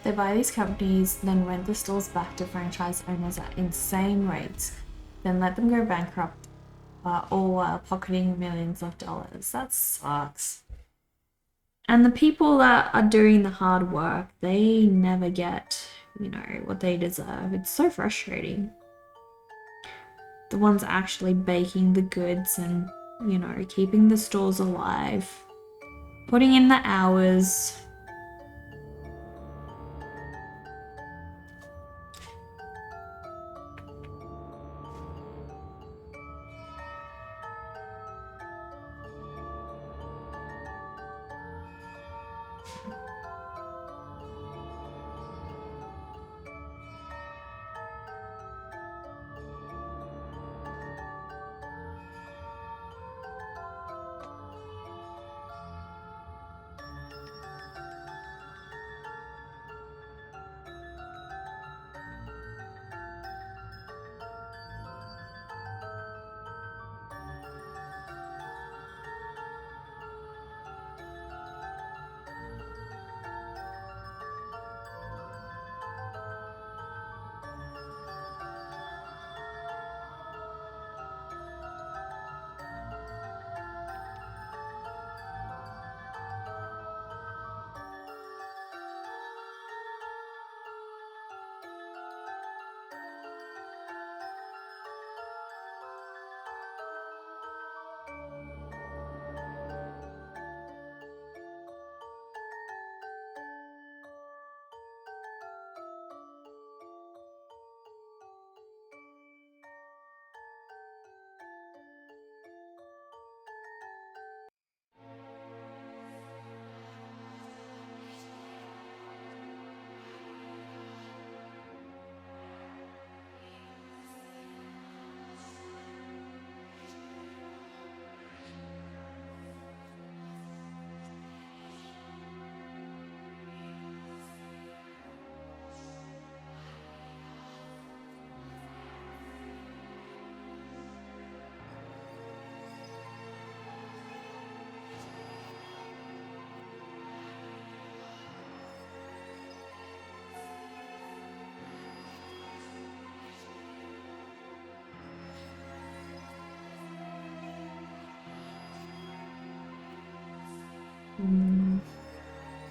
They buy these companies, then rent the stores back to franchise owners at insane rates, then let them go bankrupt, all while pocketing millions of dollars. That sucks. And the people that are doing the hard work, they never get, what they deserve. It's so frustrating. The ones actually baking the goods and, keeping the stores alive, putting in the hours.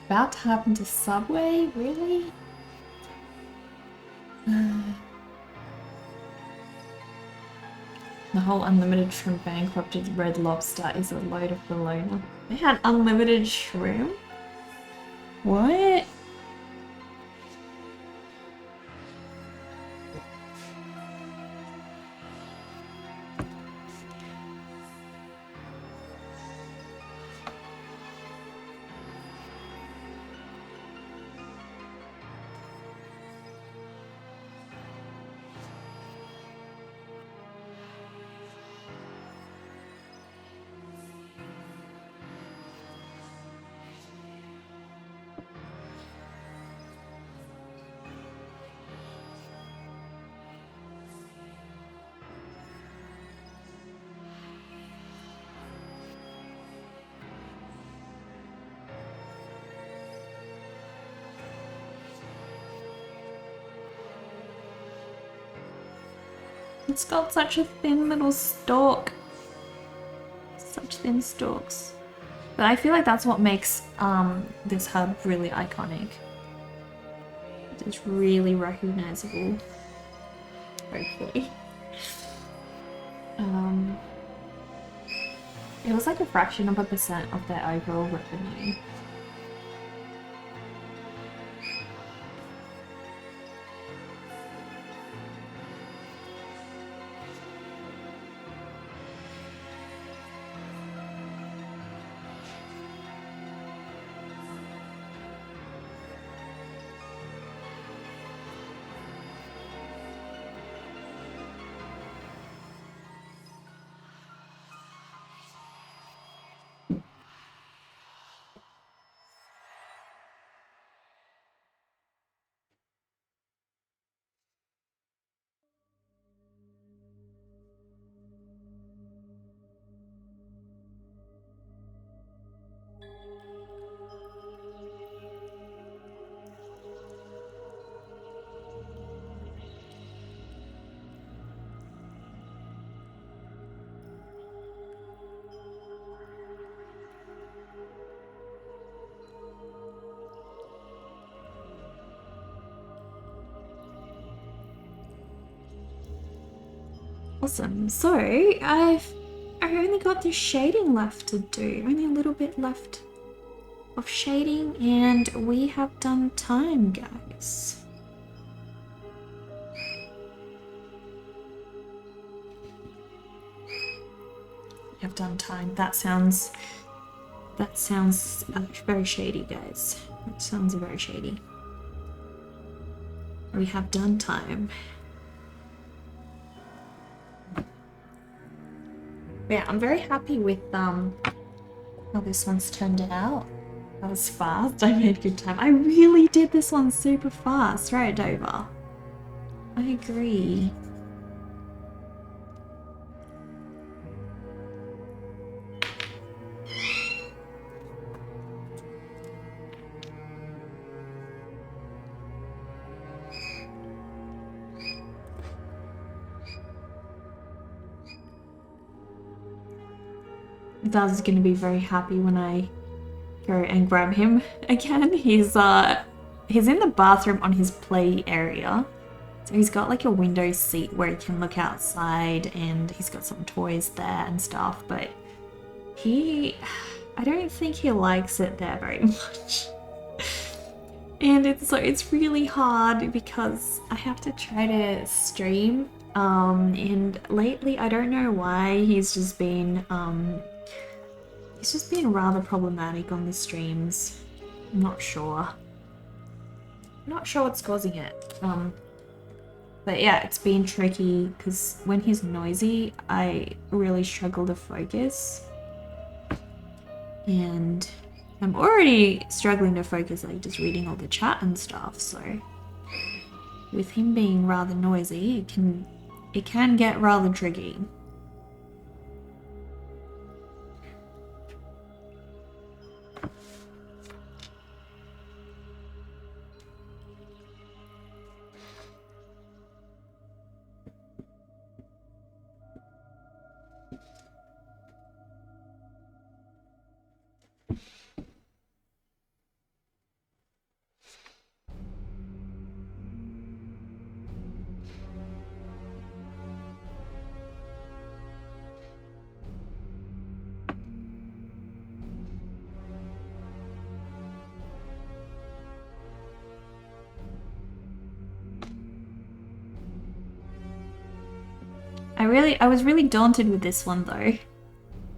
About to happen to Subway? Really? The whole unlimited shrimp bankrupted Red Lobster is a load of baloney. They had unlimited shrimp? What? It's got such a thin little stalk. Such thin stalks. But I feel like that's what makes this hub really iconic. It's really recognizable. Hopefully. It was like a fraction of a % of their overall revenue. Awesome. So I only got the shading left to do. Only a little bit left of shading, and we have done time, guys. We have done time. That sounds very shady, guys. That sounds very shady. We have done time. Yeah, I'm very happy with how this one's turned out. That was fast. I made good time. I really did this one super fast, right, Dover? I agree. Daz's gonna be very happy when I go and grab him again. He's in the bathroom on his play area. So he's got like a window seat where he can look outside, and he's got some toys there and stuff, but I don't think he likes it there very much. And it's really hard because I have to try to stream, and lately I don't know why he's just been rather problematic on the streams. I'm not sure. I'm not sure what's causing it. But yeah, it's been tricky because when he's noisy, I really struggle to focus. And I'm already struggling to focus, like just reading all the chat and stuff, so with him being rather noisy, it can get rather tricky. I was really daunted with this one though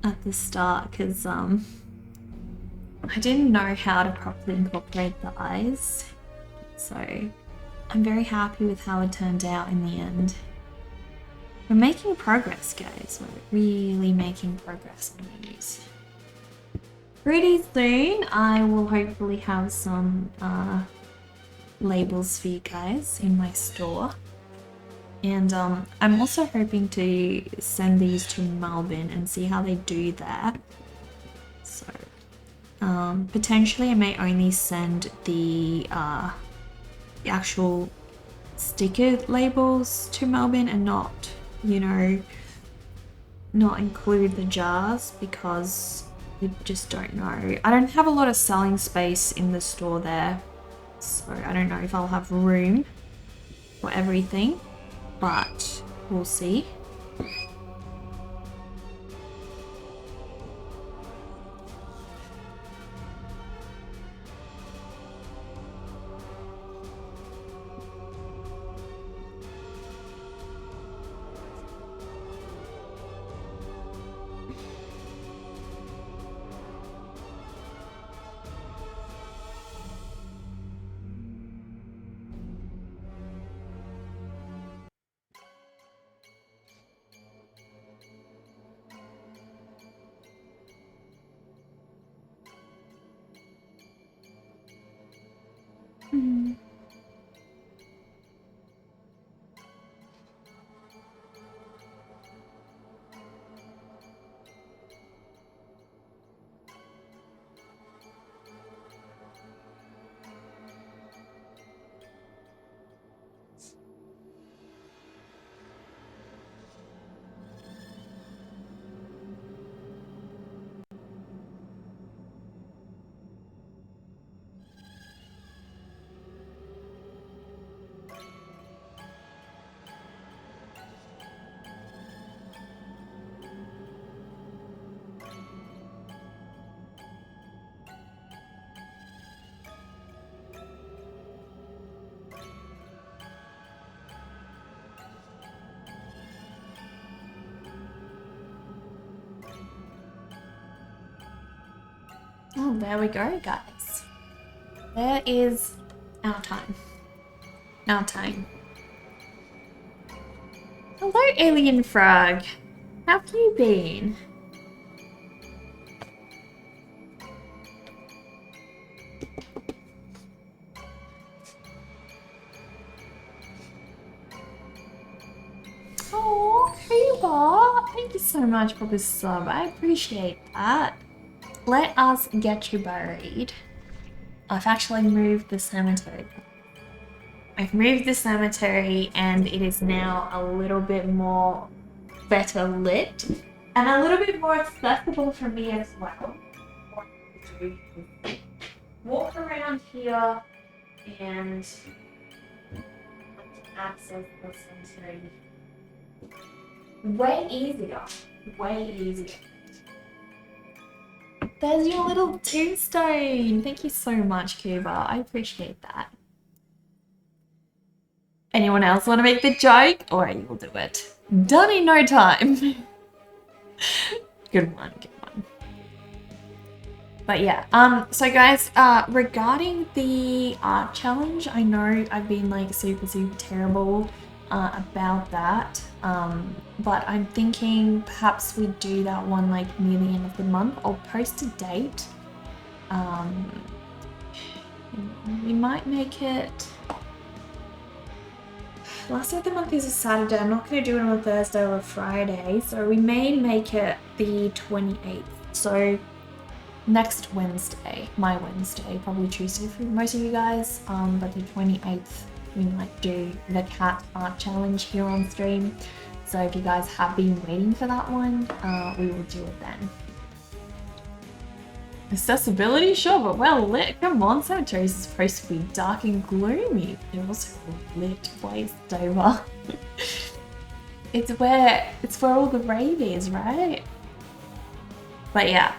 at the start because I didn't know how to properly incorporate the eyes, so I'm very happy with how it turned out in the end. We're making progress, guys. We're really making progress on these. Pretty soon I will hopefully have some labels for you guys in my store. And I'm also hoping to send these to Melbourne and see how they do there. So potentially I may only send the actual sticker labels to Melbourne and not you know, not include the jars because you just don't know. I don't have a lot of selling space in the store there, so I don't know if I'll have room for everything, but we'll see. Oh, there we go, guys. There is our time. Our time. Hello, Alien Frog. How have you been? Oh, Cuba! Thank you so much for this sub. I appreciate that. Let us get you buried. I've actually moved the cemetery. I've moved the cemetery and it is now a little bit more better lit and a little bit more accessible for me as well. What to do is walk around here and access the cemetery. Way easier. Way easier. There's your little tombstone. Thank you so much, Cuba. I appreciate that. Anyone else want to make the joke? Alright, we'll do it. Done in no time. Good one, good one. But yeah, so guys, regarding the art challenge, I know I've been like super terrible about that. But I'm thinking perhaps we do that one like near the end of the month. I'll post a date. We might make it... Last day of the month is a Saturday. I'm not going to do it on a Thursday or a Friday. So we may make it the 28th. So next Wednesday, my Wednesday, probably Tuesday for most of you guys. But the 28th, we might do the cat art challenge here on stream. So if you guys have been waiting for that one, we will do it then. Accessibility? Sure, but well lit. Come on, cemeteries is supposed to be dark and gloomy. They're also a lit place, Dover. It's where all the rave is, right? But yeah,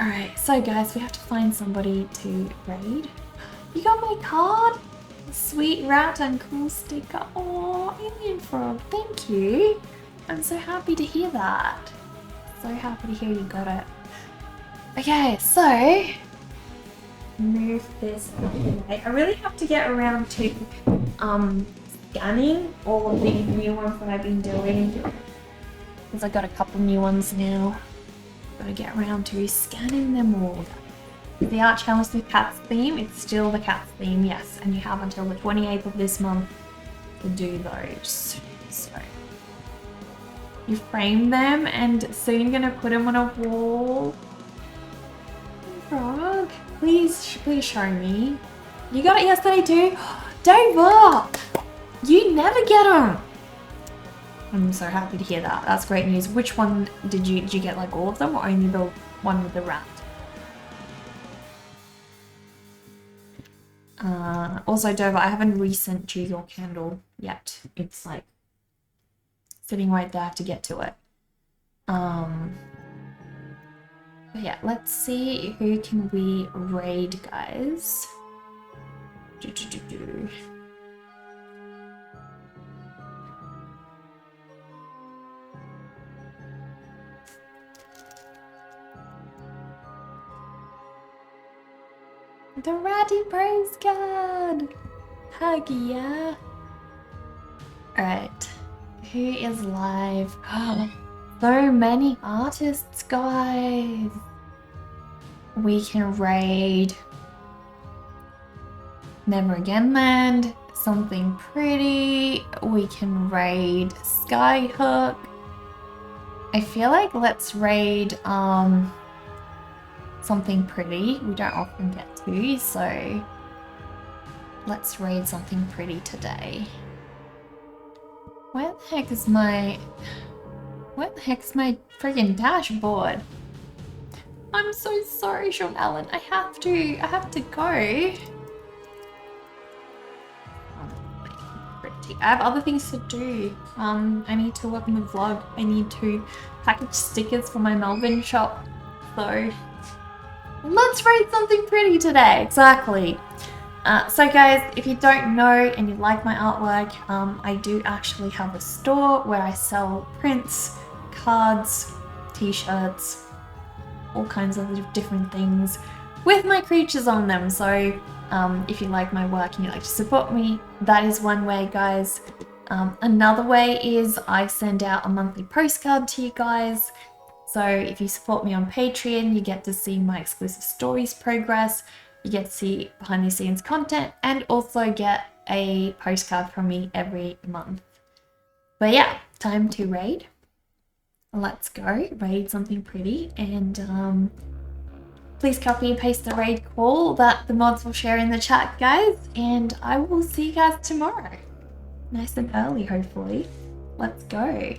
alright, so guys, we have to find somebody to raid. You got my card? Sweet rat and cool sticker. Oh, Alien Frog, thank you. I'm so happy to hear that. So happy to hear you got it. Okay, so move this away. I really have to get around to scanning all of the new ones that I've been doing because I got a couple new ones now. Gotta get around to scanning them all. The art challenge, the cat's theme, it's still the cat's theme, yes, and you have until the 28th of this month to do those. So you frame them and soon gonna put them on a wall. Frog, please show me. You got it yesterday too? Dover! You never get them! I'm so happy to hear that. That's great news. Which one did you get, like all of them, or only the one with the rat? Also, Dover, I haven't resent you your candle yet. It's like sitting right there. I have to get to it. But yeah, let's see who can we raid, guys. The Ratty Praise God! Heck yeah! Alright, who is live? So many artists, guys! We can raid Never Again Land, Something Pretty, we can raid Skyhook. I feel like let's raid Something Pretty. We don't often get to, so let's raid Something Pretty today. Where the heck is my friggin' dashboard? I'm so sorry, Sean Allen. I have to go. I have other things to do. I need to work on the vlog. I need to package stickers for my Melbourne shop. So let's raid Something Pretty today. Exactly. So guys, if you don't know and you like my artwork, I do actually have a store where I sell prints, cards, t-shirts, all kinds of different things with my creatures on them. So if you like my work and you like to support me, that is one way, guys. Another way is I send out a monthly postcard to you guys. So if you support me on Patreon, you get to see my exclusive stories progress, you get to see behind the scenes content, and also get a postcard from me every month. But yeah, time to raid. Let's go raid Something Pretty, and please copy and paste the raid call that the mods will share in the chat, guys, and I will see you guys tomorrow. Nice and early, hopefully. Let's go.